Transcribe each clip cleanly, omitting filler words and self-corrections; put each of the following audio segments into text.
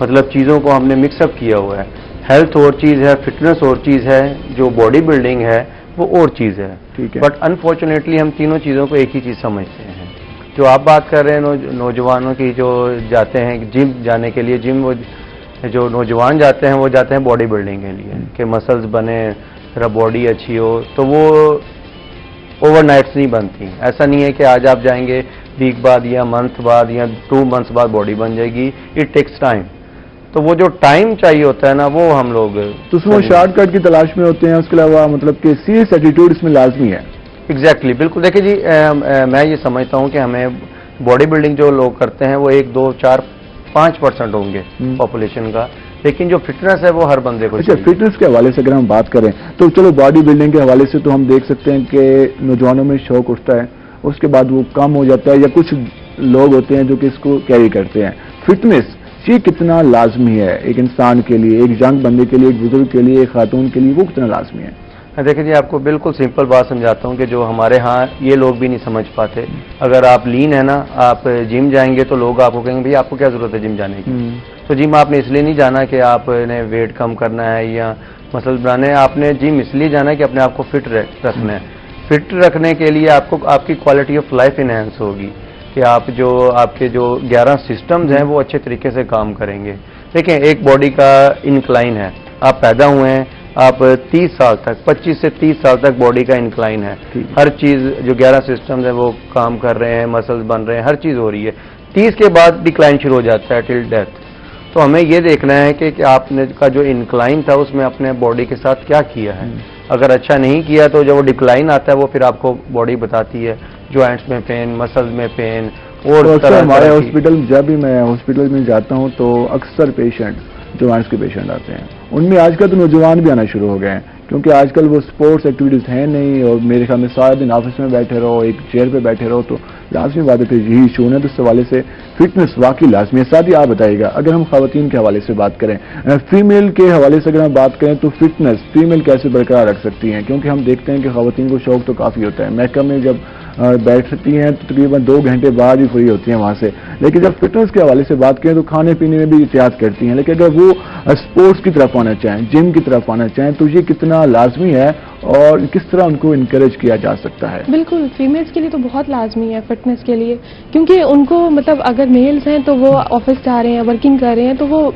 مطلب چیزوں کو ہم نے مکس اپ کیا ہوا ہے. ہیلتھ اور چیز ہے, فٹنس اور چیز ہے, جو باڈی بلڈنگ ہے وہ اور چیز ہے. بٹ انفارچونیٹلی ہم تینوں چیزوں کو ایک ہی چیز سمجھتے ہیں. جو آپ بات کر رہے ہیں نوجوانوں کی جو جاتے ہیں جم جانے کے لیے, جم جو نوجوان جاتے ہیں وہ جاتے ہیں باڈی بلڈنگ کے لیے کہ مسلز بنے, ذرا باڈی اچھی ہو, تو وہ اوور نائٹس نہیں بنتی. ایسا نہیں ہے کہ آج آپ جائیں گے ویک بعد یا منتھ بعد یا 2 months بعد باڈی بن جائے گی. It takes time. تو وہ جو ٹائم چاہیے ہوتا ہے نا وہ ہم لوگ تو اس میں شارٹ کٹ کی تلاش میں ہوتے ہیں. اس کے علاوہ مطلب کہ سیریس ایٹیٹیوڈ اس میں لازمی ہے. ایگزیکٹلی, بالکل. دیکھیں جی, میں یہ سمجھتا ہوں کہ ہمیں باڈی بلڈنگ جو لوگ کرتے ہیں وہ 1, 2, 4, 5% ہوں گے پاپولیشن کا, لیکن جو فٹنس ہے وہ ہر بندے کو. اچھا, فٹنس کے حوالے سے اگر ہم بات کریں تو چلو باڈی بلڈنگ کے حوالے سے تو ہم دیکھ سکتے ہیں کہ نوجوانوں میں شوق اٹھتا ہے, اس کے بعد وہ کم ہو جاتا ہے, یا کچھ لوگ ہوتے ہیں جو کہ اس کو کیری کرتے ہیں. فٹنس یہ کتنا لازمی ہے ایک انسان کے لیے, ایک ینگ بندے کے لیے, ایک بزرگ کے لیے, ایک خاتون کے لیے, وہ کتنا لازمی ہے؟ دیکھیں جی, آپ کو بالکل سمپل بات سمجھاتا ہوں کہ جو ہمارے ہاں یہ لوگ بھی نہیں سمجھ پاتے. اگر آپ لین ہے نا, آپ جم جائیں گے تو لوگ آپ کو کہیں گے بھائی آپ کو کیا ضرورت ہے جم جانے کی. تو جم آپ نے اس لیے نہیں جانا کہ آپ نے ویٹ کم کرنا ہے یا مسل بنانے ہے. آپ نے جم اس لیے جانا ہے کہ اپنے آپ کو فٹ رکھنا ہے. فٹ رکھنے کے لیے آپ کی کوالٹی آف لائف انہینس ہوگی کہ آپ کے جو 11 سسٹمز ہیں وہ اچھے طریقے سے کام کریں گے. دیکھیں, ایک باڈی کا انکلائن ہے. آپ پیدا ہوئے ہیں, آپ 30 سال تک, 25 سے 30 سال تک باڈی کا انکلائن ہے. ہر چیز جو 11 سسٹمز ہیں وہ کام کر رہے ہیں, مسلز بن رہے ہیں, ہر چیز ہو رہی ہے. 30 کے بعد ڈکلائن شروع ہو جاتا ہے ٹل ڈیتھ. تو ہمیں یہ دیکھنا ہے کہ آپ نے کا جو انکلائن تھا اس میں اپنے باڈی کے ساتھ کیا کیا ہے. اگر اچھا نہیں کیا تو جب وہ ڈکلائن آتا ہے وہ پھر آپ کو باڈی بتاتی ہے جوائنٹس میں پین, مسلز میں پین. اور ہمارے ہاسپٹل, جب بھی میں ہاسپٹل میں جاتا ہوں تو اکثر پیشنٹ جوائنٹس کے پیشنٹ آتے ہیں. ان میں آج کل تو نوجوان بھی آنا شروع ہو گئے ہیں, کیونکہ آج کل وہ اسپورٹس ایکٹیویٹیز ہیں نہیں, اور میرے خیال میں سارا دن آفس میں بیٹھے رہو, ایک چیئر پہ بیٹھے رہو, تو لازمی بات ہے کہ یہی ایشو ہے. تو اس حوالے سے فٹنس واقعی لازمی ہے. ساتھ ہی آپ بتائیے گا, اگر ہم خواتین کے حوالے سے بات کریں, فیمیل کے حوالے سے اگر ہم بات کریں تو فٹنس فیمیل کیسے برقرار رکھ سکتی ہیں؟ کیونکہ ہم دیکھتے ہیں کہ خواتین کو شوق تو کافی ہوتا ہے, محکمہ میں جب بیٹھتی ہیں تو تقریباً 2 گھنٹے بعد ہی فری ہوتی ہیں وہاں سے. لیکن جب فٹنس کے حوالے سے بات کریں تو کھانے پینے میں بھی احتیاط کرتی ہیں. لیکن اگر وہ اسپورٹس کی طرف آنا چاہیں, جم کی طرف آنا چاہیں, تو یہ کتنا لازمی ہے اور کس طرح ان کو انکریج کیا جا سکتا ہے؟ بالکل, فیمیلز کے لیے تو بہت لازمی ہے فٹنس کے لیے, کیونکہ ان کو مطلب اگر میلز ہیں تو وہ آفس جا رہے ہیں, ورکنگ کر رہے ہیں, تو وہ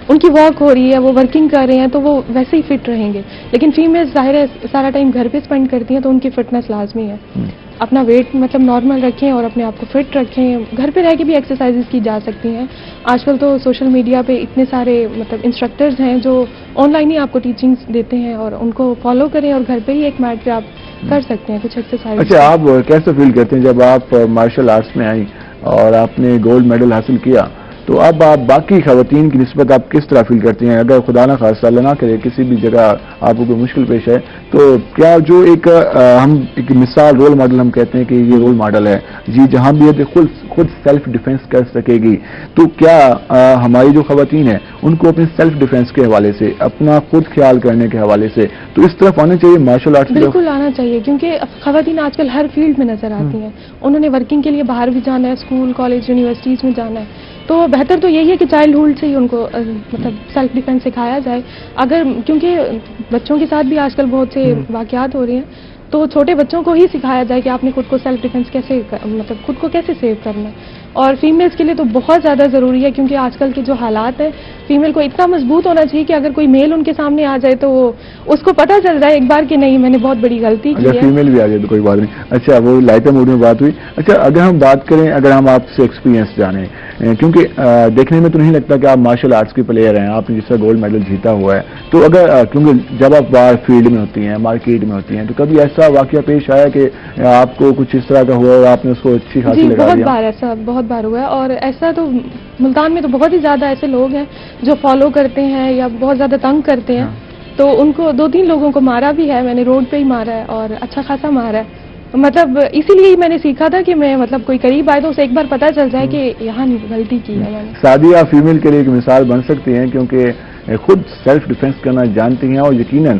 ان کی واک ہو رہی ہے, وہ ورکنگ کر رہے ہیں, تو وہ ویسے ہی فٹ رہیں گے. لیکن فیمیلز ظاہر ہے سارا ٹائم گھر پہ اسپینڈ کرتی ہیں, تو ان کی فٹنس لازمی ہے. اپنا ویٹ مطلب نارمل رکھیں اور اپنے آپ کو فٹ رکھیں. گھر پہ رہ کے بھی ایکسرسائزز کی جا سکتی ہیں. آج کل تو سوشل میڈیا پہ اتنے سارے مطلب انسٹرکٹرز ہیں جو آن لائن ہی آپ کو ٹیچنگس دیتے ہیں, اور ان کو فالو کریں اور گھر پہ ہی ایک میٹ پہ آپ کر سکتے ہیں کچھ ایکسرسائز. اچھا, آپ کیسے فیل کرتے ہیں جب آپ مارشل آرٹس میں آئیں اور آپ نے گولڈ میڈل حاصل کیا, تو اب آپ باقی خواتین کی نسبت آپ کس طرح فیل کرتی ہیں؟ اگر خدا نہ خاصہ اللہ نہ کرے کسی بھی جگہ آپ کو کوئی مشکل پیش ہے, تو کیا جو ہم ایک مثال رول ماڈل ہم کہتے ہیں کہ یہ رول ماڈل ہے جی, جہاں بھی ہے خود سیلف ڈیفینس کر سکے گی, تو کیا ہماری جو خواتین ہیں ان کو اپنے سیلف ڈیفینس کے حوالے سے, اپنا خود خیال کرنے کے حوالے سے, تو اس طرف آنا چاہیے مارشل آرٹس؟ بالکل آنا چاہیے, کیونکہ خواتین آج کل ہر فیلڈ میں نظر آتی ہیں. انہوں نے ورکنگ کے لیے باہر بھی جانا ہے, اسکول کالج یونیورسٹیز میں جانا ہے, تو بہتر تو یہی ہے کہ چائلڈہڈ سے ہی ان کو مطلب سیلف ڈیفینس سکھایا جائے. اگر کیونکہ بچوں کے ساتھ بھی آج کل بہت سے واقعات ہو رہے ہیں, تو چھوٹے بچوں کو ہی سکھایا جائے کہ آپ نے خود کو سیلف ڈیفینس کیسے مطلب خود کو کیسے سیو کرنا ہے. اور فیمیلز کے لیے تو بہت زیادہ ضروری ہے, کیونکہ آج کل کے جو حالات ہیں, فیمیل کو اتنا مضبوط ہونا چاہیے کہ اگر کوئی میل ان کے سامنے آ جائے تو وہ اس کو پتہ چل جائے ایک بار کہ نہیں میں نے بہت بڑی غلطی کی ہے. فیمیل بھی آ جائے تو کوئی بات نہیں. اچھا, وہ لائٹر موڈ میں بات ہوئی. اچھا, اگر ہم بات کریں, اگر ہم آپ سے ایکسپیرینس جانیں, کیونکہ دیکھنے میں تو نہیں لگتا کہ آپ مارشل آرٹس کے پلیئر ہیں, آپ نے جس طرح گولڈ میڈل جیتا ہوا ہے, تو اگر کیونکہ جب آپ باہر فیلڈ میں ہوتی ہیں, مارکیٹ میں ہوتی ہیں, تو کبھی ایسا واقعہ پیش آیا کہ آپ کو کچھ اس طرح کا ہوا اور آپ نے اس کو اچھی خاصی لگا دیا؟ بہت بار ایسا بہت بار ہوا ہے, اور ایسا تو ملتان میں تو بہت ہی زیادہ ایسے لوگ ہیں جو فالو کرتے ہیں یا بہت زیادہ تنگ کرتے ہیں. تو ان کو 2-3 لوگوں کو مارا بھی ہے, میں نے روڈ پہ ہی مارا ہے اور اچھا خاصا مارا ہے. مطلب اسی لیے میں نے سیکھا تھا کہ میں مطلب کوئی قریب آئے تو اسے ایک بار پتہ چل جائے کہ یہاں غلطی کی ہے میں نے. سعدیہ فیمیل کے لیے ایک مثال بن سکتی ہیں, کیونکہ خود سیلف ڈیفینس کرنا جانتی ہیں, اور یقیناً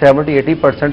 70-80%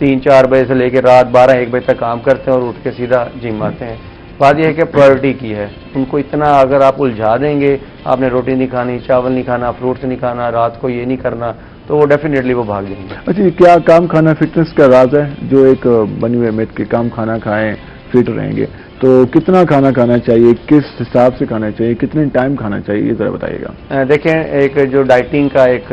3-4 بجے سے لے کے رات 12-1 بجے تک کام کرتے ہیں اور اٹھ کے سیدھا جم آتے ہیں. بات یہ ہے کہ پرائرٹی کی ہے ان کو اتنا. اگر آپ الجھا دیں گے آپ نے روٹی نہیں کھانی, چاول نہیں کھانا, فروٹس نہیں کھانا, رات کو یہ نہیں کرنا, تو وہ ڈیفینیٹلی وہ بھاگ جائیں گے. اچھا, کیا کام کھانا فٹنس کا راز ہے؟ جو ایک بنی ہوئے میت کے کام کھانا کھائیں فٹ رہیں گے, تو کتنا کھانا کھانا چاہیے, کس حساب سے کھانا چاہیے, کتنے ٹائم کھانا چاہیے, یہ ذرا بتائیے گا. دیکھیں, ایک جو ڈائٹنگ کا ایک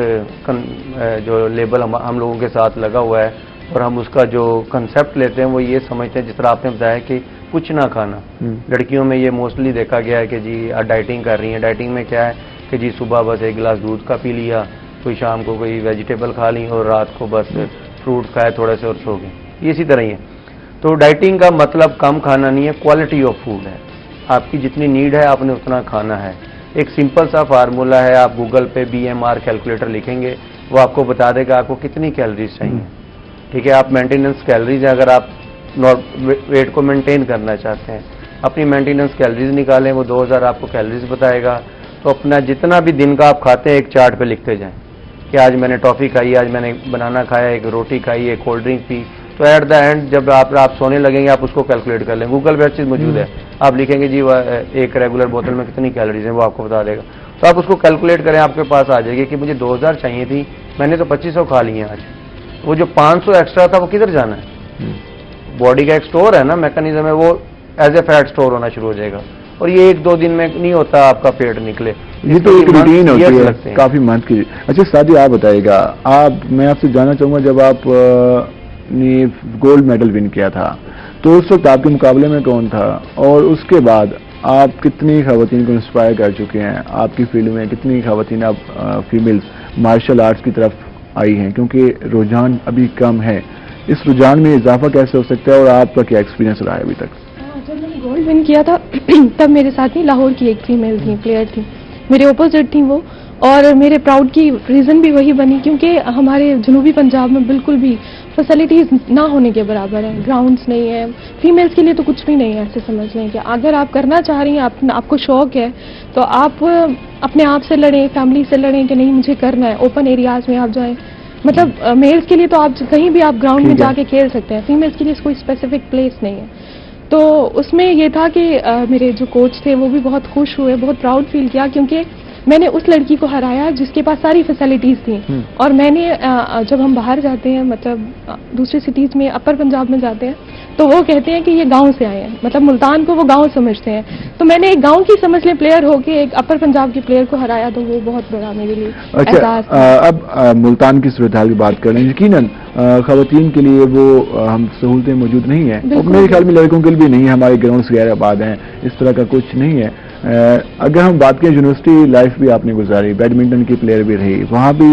جو لیبل ہم لوگوں کے ساتھ لگا ہوا ہے اور ہم اس کا جو کنسیپٹ لیتے ہیں وہ یہ سمجھتے ہیں جس طرح آپ نے بتایا کہ کچھ نہ کھانا. لڑکیوں میں یہ موسٹلی دیکھا گیا ہے کہ جی ڈائٹنگ کر رہی ہیں. ڈائٹنگ میں کیا ہے کہ جی صبح بس 1 گلاس دودھ کا پی لیا, کوئی شام کو کوئی ویجیٹیبل کھا لی اور رات کو بس فروٹ کھائے تھوڑے سے اور سو گئے. یہ اسی طرح ہی ہے. تو ڈائٹنگ کا مطلب کم کھانا نہیں ہے, کوالٹی آف فوڈ ہے. آپ کی جتنی نیڈ ہے آپ نے اتنا کھانا ہے. ایک سمپل سا فارمولا ہے, آپ گوگل پہ BMR کیلکولیٹر لکھیں گے وہ آپ کو بتا دے گا آپ کو کتنی کیلریز چاہیے. ٹھیک ہے, آپ مینٹیننس کیلریز ہے, اگر آپ ویٹ کو مینٹین کرنا چاہتے ہیں اپنی مینٹیننس کیلریز نکالیں, وہ 2000 آپ کو کیلریز بتائے گا. تو اپنا جتنا بھی دن کا آپ کھاتے ہیں ایک چارٹ پہ لکھتے جائیں کہ آج میں نے ٹافی کھائی, آج میں نے بنانا کھایا, ایک روٹی کھائی, ایک کولڈ ڈرنک پی. تو ایٹ دا اینڈ جب آپ سونے لگیں گے آپ اس کو کیلکولیٹ کر لیں. گوگل پہ ہر چیز موجود ہے, آپ لکھیں گے جی ایک ریگولر بوتل میں کتنی کیلریز ہیں وہ آپ کو بتا دے گا. تو آپ اس کو کیلکولیٹ کریں, آپ کے پاس آ جائے گی کہ مجھے 2000 چاہیے تھی, میں نے تو 2500 کھا لی ہیں آج. وہ جو 500 ایکسٹرا تھا وہ کدھر جانا ہے؟ باڈی کا ایک سٹور ہے نا, میکانزم ہے, وہ ایز اے فیٹ سٹور ہونا شروع ہو جائے گا. اور یہ 1-2 دن میں نہیں ہوتا آپ کا پیٹ نکلے, یہ تو ایک روٹین ہوتی ہے کافی منتھ کی. اچھا سادی, آپ بتائیے گا, میں آپ سے جاننا چاہوں گا جب آپ نے گولڈ میڈل ون کیا تھا تو اس وقت آپ کے مقابلے میں کون تھا, اور اس کے بعد آپ کتنی خواتین کو انسپائر کر چکے ہیں آپ کی فیلڈ میں, کتنی خواتین آپ فیمیلز مارشل آرٹس کی طرف آئی ہیں, کیونکہ رجحان ابھی کم ہے. اس رجحان میں اضافہ کیسے ہو سکتا ہے اور آپ کا کیا ایکسپیرینس رہا ہے ابھی تک؟ جب میں نے گولڈ ون کیا تھا تب میرے ساتھ ہی لاہور کی ایک فیمیل تھی, پلیئر تھی, میرے اپوزٹ تھیں وہ, اور میرے پراؤڈ کی ریزن بھی وہی بنی کیونکہ ہمارے جنوبی پنجاب میں بالکل بھی فیسلٹیز نہ ہونے کے برابر ہیں. گراؤنڈس نہیں ہیں فیمیلز کے لیے, تو کچھ بھی نہیں ہے. ایسے سمجھ لیں کہ اگر آپ کرنا چاہ رہی ہیں, آپ کو شوق ہے, تو آپ اپنے آپ سے لڑیں, فیملی سے لڑیں کہ نہیں مجھے کرنا ہے. اوپن ایریاز میں آپ جائیں, مطلب میلز کے لیے تو آپ کہیں بھی آپ گراؤنڈ میں جا کے کھیل سکتے ہیں, فیمیلز کے لیے کوئی اسپیسیفک پلیس نہیں ہے. تو اس میں یہ تھا کہ میرے جو کوچ تھے وہ بھی بہت خوش ہوئے, بہت پراؤڈ فیل کیا, کیونکہ میں نے اس لڑکی کو ہرایا جس کے پاس ساری فیسلٹیز تھیں. اور میں نے جب ہم باہر جاتے ہیں, مطلب دوسری سٹیز میں, اپر پنجاب میں جاتے ہیں, تو وہ کہتے ہیں کہ یہ گاؤں سے آئے ہیں, مطلب ملتان کو وہ گاؤں سمجھتے ہیں. تو میں نے ایک گاؤں کی سمجھ لیں پلیئر ہو کے ایک اپر پنجاب کی پلیئر کو ہرایا, تو وہ بہت بڑا میرے لیے احساس. اب ملتان کی صورتحال کی بات کر رہے ہیں, یقیناً خواتین کے لیے وہ ہم سہولتیں موجود نہیں ہیں, میرے خیال میں لڑکوں کے لیے بھی نہیں ہے. ہمارے گراؤنڈس غیر آباد ہیں, اس طرح کا کچھ نہیں ہے. اگر ہم بات کریں یونیورسٹی لائف بھی آپ نے گزاری, بیڈمنٹن کی پلیئر بھی رہی, وہاں بھی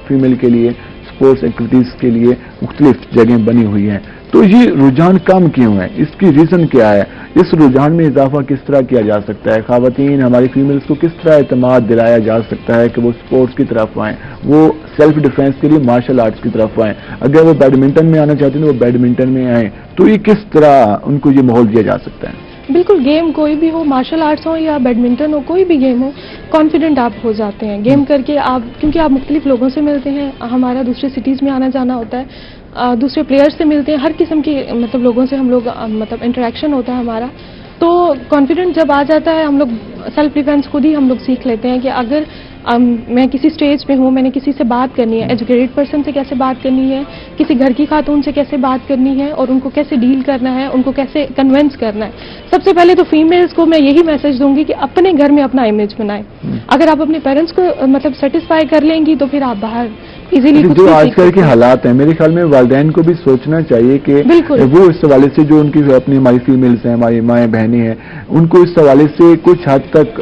فیمیل کے لیے اسپورٹس ایکٹیویٹیز کے لیے مختلف جگہیں بنی ہوئی ہیں. تو یہ رجحان کم کیوں ہے, اس کی ریزن کیا ہے, اس رجحان میں اضافہ کس طرح کیا جا سکتا ہے, خواتین ہماری فیمیلز کو کس طرح اعتماد دلایا جا سکتا ہے کہ وہ اسپورٹس کی طرف آئیں, وہ سیلف ڈیفینس کے لیے مارشل آرٹس کی طرف آئیں, اگر وہ بیڈمنٹن میں آنا چاہتے ہیں تو وہ بیڈمنٹن میں آئیں. تو یہ کس طرح ان کو یہ ماحول دیا جا سکتا ہے؟ بالکل, گیم کوئی بھی ہو, مارشل آرٹس ہو یا بیڈمنٹن ہو, کوئی بھی گیم ہو, کانفیڈنٹ آپ ہو جاتے ہیں گیم کر کے. آپ کیونکہ آپ مختلف لوگوں سے ملتے ہیں, ہمارا دوسرے سٹیز میں آنا جانا ہوتا ہے, دوسرے پلیئرز سے ملتے ہیں, ہر قسم کے مطلب لوگوں سے ہم لوگ مطلب انٹریکشن ہوتا ہے ہمارا. تو کانفیڈنٹ جب آ جاتا ہے, ہم لوگ سیلف ڈیفینس خود ہی ہم لوگ سیکھ لیتے ہیں کہ اگر میں کسی سٹیج پہ ہوں, میں نے کسی سے بات کرنی ہے, ایجوکیٹڈ پرسن سے کیسے بات کرنی ہے, کسی گھر کی خاتون سے کیسے بات کرنی ہے, اور ان کو کیسے ڈیل کرنا ہے, ان کو کیسے کنونس کرنا ہے. سب سے پہلے تو فیمیلز کو میں یہی میسج دوں گی کہ اپنے گھر میں اپنا امیج بنائیں. اگر آپ اپنے پیرنٹس کو مطلب سیٹسفائی کر لیں گی تو پھر آپ باہر ایزیلی. جو آج کل کے حالات ہیں, میرے خیال میں والدین کو بھی سوچنا چاہیے کہ وہ اس حوالے سے جو ان کی اپنی ہماری فیمیلز ہیں, ہماری مائیں بہنیں ہیں, ان کو اس حوالے سے کچھ حد تک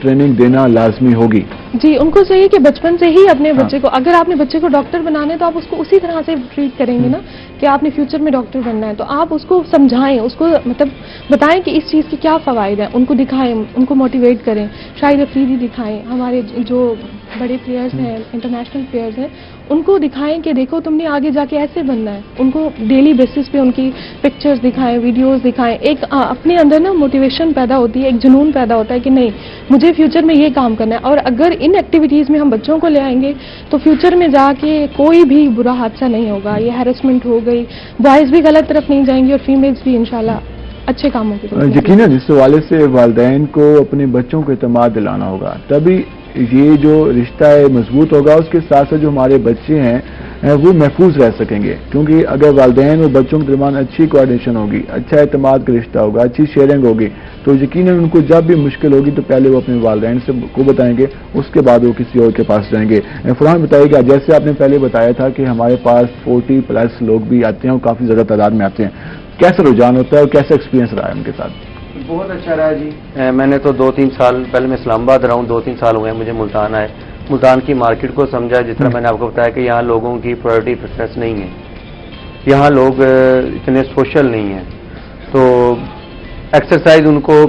ٹریننگ دینا لازمی ہوگی. جی, ان کو چاہیے کہ بچپن سے ہی اپنے بچے کو, اگر آپ نے بچے کو ڈاکٹر بنانا ہے تو آپ اس کو اسی طرح سے ٹریٹ کریں گے نا کہ آپ نے فیوچر میں ڈاکٹر بننا ہے, تو آپ اس کو سمجھائیں, اس کو مطلب بتائیں کہ اس چیز کے کیا فوائد ہیں, ان کو دکھائیں, ان کو موٹیویٹ کریں, شاید افریدی دکھائیں, ہمارے جو بڑے پلیئرز ہیں, انٹرنیشنل پلیئرز ہیں, ان کو دکھائیں کہ دیکھو تم نے آگے جا کے ایسے بننا ہے. ان کو ڈیلی بیسس پہ ان کی پکچرز دکھائیں, ویڈیوز دکھائیں. ایک اپنے اندر نا موٹیویشن پیدا ہوتی ہے, ایک جنون پیدا ہوتا ہے کہ نہیں مجھے فیوچر میں یہ کام کرنا ہے. اور اگر ان ایکٹیویٹیز میں ہم بچوں کو لے آئیں گے تو فیوچر میں جا کے کوئی بھی برا حادثہ نہیں ہوگا. یہ ہیرسمنٹ ہو گئی, بوائز بھی غلط طرف نہیں جائیں گے اور فیمیلز بھی انشاءاللہ اچھے کاموں کی طرف. یقیناً اس حوالے سے والدین کو اپنے بچوں کو اعتماد دلانا ہوگا, تبھی یہ جو رشتہ ہے مضبوط ہوگا. اس کے ساتھ ساتھ جو ہمارے بچے ہیں وہ محفوظ رہ سکیں گے, کیونکہ اگر والدین اور بچوں کے درمیان اچھی کوآرڈینیشن ہوگی, اچھا اعتماد کا رشتہ ہوگا, اچھی شیئرنگ ہوگی, تو یقیناً ان کو جب بھی مشکل ہوگی تو پہلے وہ اپنے والدین سے کو بتائیں گے, اس کے بعد وہ کسی اور کے پاس جائیں گے. فرحان بتائیے گا, جیسے آپ نے پہلے بتایا تھا کہ ہمارے پاس 40+ لوگ بھی آتے ہیں اور کافی زیادہ تعداد میں آتے ہیں, کیسا رجحان ہوتا ہے اور کیسا ایکسپیرینس رہا ہے ان کے ساتھ؟ بہت اچھا رہا جی. میں نے تو 2-3 سال پہلے میں اسلام آباد رہا ہوں, 2-3 سال ہوئے ہیں مجھے ملتان آئے. ملتان کی مارکیٹ کو سمجھا, جس طرح میں نے آپ کو بتایا کہ یہاں لوگوں کی پرائرٹی فٹنس نہیں ہے, یہاں لوگ اتنے سوشل نہیں ہیں, تو ایکسرسائز ان کو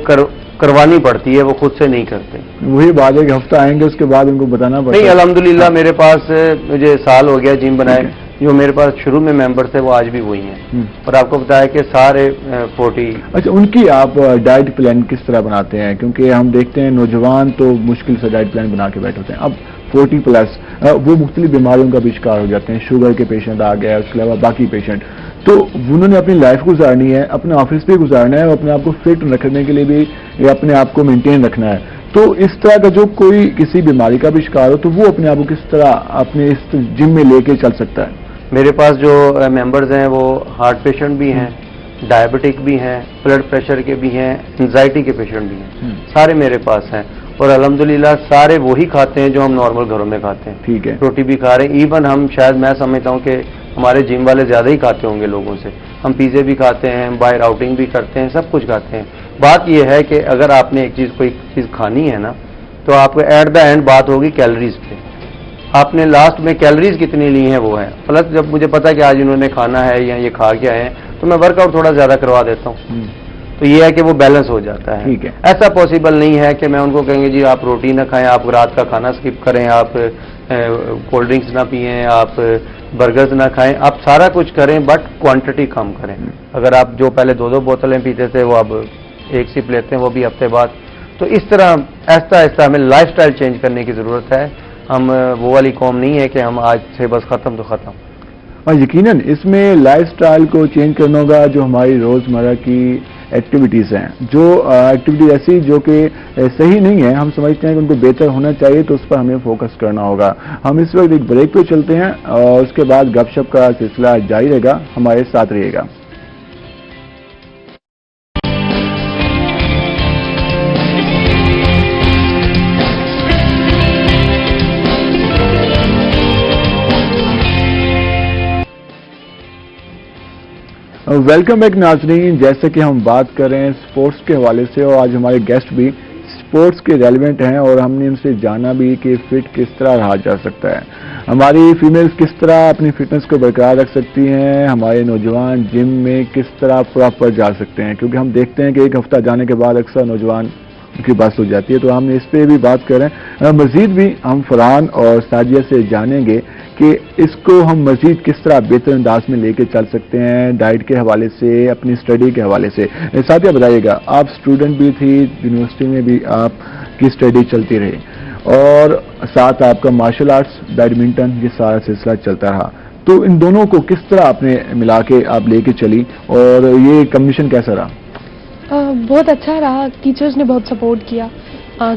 کروانی پڑتی ہے, وہ خود سے نہیں کرتے. وہی بات ہے کہ ہفتہ آئیں گے اس کے بعد ان کو بتانا پڑتا ہے. نہیں, الحمدللہ میرے پاس مجھے سال ہو گیا جم بنائے, جو میرے پاس شروع میں ممبر تھے وہ آج بھی وہی ہیں, اور آپ کو بتایا کہ سارے 40. اچھا, ان کی آپ ڈائٹ پلان کس طرح بناتے ہیں؟ کیونکہ ہم دیکھتے ہیں نوجوان تو مشکل سے ڈائٹ پلان بنا کے بیٹھے ہوتے ہیں. اب 40+ وہ مختلف بیماریوں کا بھی شکار ہو جاتے ہیں, شوگر کے پیشنٹ آ گیا, اس کے علاوہ باقی پیشنٹ, تو انہوں نے اپنی لائف گزارنی ہے, اپنا آفس بھی گزارنا ہے, اور اپنے آپ کو فٹ رکھنے کے لیے بھی یا اپنے آپ کو مینٹین رکھنا ہے. تو اس طرح کا جو کوئی کسی بیماری کا بھی شکار ہو تو وہ اپنے آپ کو کس طرح اپنے اس جم میں لے کے چل سکتا ہے؟ میرے پاس جو ممبرز ہیں وہ ہارٹ پیشنٹ بھی ہیں, ڈائبٹک بھی ہیں, بلڈ پریشر کے بھی ہیں, انزائٹی کے پیشنٹ بھی ہیں, سارے میرے پاس ہیں. اور الحمدللہ سارے وہی کھاتے ہیں جو ہم نارمل گھروں میں کھاتے ہیں. ٹھیک ہے, روٹی بھی کھا رہے ہیں. ایون ہم شاید میں سمجھتا ہوں کہ ہمارے جم والے زیادہ ہی کھاتے ہوں گے لوگوں سے. ہم پیزے بھی کھاتے ہیں, باہر آؤٹنگ بھی کرتے ہیں, سب کچھ کھاتے ہیں. بات یہ ہے کہ اگر آپ نے کوئی چیز کھانی ہے نا, تو آپ کو ایٹ دا اینڈ بات ہوگی کیلریز پہ. آپ نے لاسٹ میں کیلریز کتنی لی ہیں وہ ہے. پلس جب مجھے پتا کہ آج انہوں نے کھانا ہے یا یہ کھا کے آئے ہیں تو میں ورک آؤٹ تھوڑا زیادہ کروا دیتا ہوں. تو یہ ہے کہ وہ بیلنس ہو جاتا ہے. ٹھیک ہے, ایسا پاسبل نہیں ہے کہ میں ان کو کہیں گے جی آپ روٹی نہ کھائیں, آپ رات کا کھانا اسکپ کریں, آپ کولڈ ڈرنکس نہ پئیں, آپ برگرز نہ کھائیں. آپ سارا کچھ کریں بٹ کوانٹٹی کم کریں. اگر آپ جو پہلے 2 بوتلیں پیتے تھے وہ اب 1 سپ لیتے ہیں, وہ بھی ہفتے بعد. تو اس طرح آہستہ آہستہ ہمیں لائف سٹائل چینج کرنے کی ضرورت ہے. ہم وہ والی قوم نہیں ہے کہ ہم آج سے بس ختم تو ختم. اور یقیناً اس میں لائف سٹائل کو چینج کرنا ہوگا. جو ہماری روزمرہ کی ایکٹیویٹیز ہیں, جو ایکٹیویٹیز ایسی جو کہ صحیح نہیں ہے, ہم سمجھتے ہیں کہ ان کو بہتر ہونا چاہیے, تو اس پر ہمیں فوکس کرنا ہوگا. ہم اس وقت ایک بریک پہ چلتے ہیں اور اس کے بعد گپ شپ کا سلسلہ جاری رہے گا. ہمارے ساتھ رہیے گا. ویلکم بیک ناظرین. جیسے کہ ہم بات کر رہے ہیں اسپورٹس کے حوالے سے, اور آج ہمارے گیسٹ بھی اسپورٹس کے ریلیونٹ ہیں, اور ہم نے ان سے جانا بھی کہ فٹ کس طرح رہا جا سکتا ہے, ہماری فیمیلز کس طرح اپنی فٹنس کو برقرار رکھ سکتی ہیں, ہمارے نوجوان جم میں کس طرح پراپر جا سکتے ہیں, کیونکہ ہم دیکھتے ہیں کہ ایک ہفتہ جانے کے بعد اکثر نوجوان کی بس ہو جاتی ہے. تو ہم اس پہ بھی بات کر رہے ہیں. مزید بھی ہم فرحان اور ساجیہ سے جانیں گے کہ اس کو ہم مزید کس طرح بہتر انداز میں لے کے چل سکتے ہیں, ڈائٹ کے حوالے سے, اپنی اسٹڈی کے حوالے سے. ساتھ ہی بتائیے گا, آپ اسٹوڈنٹ بھی تھی, یونیورسٹی میں بھی آپ کی اسٹڈی چلتی رہی, اور ساتھ آپ کا مارشل آرٹس, بیڈمنٹن, یہ سارا سلسلہ چلتا رہا. تو ان دونوں کو کس طرح آپ نے ملا کے آپ لے کے چلی, اور یہ کمبینیشن کیسا رہا؟ بہت اچھا رہا. ٹیچرز نے بہت سپورٹ کیا.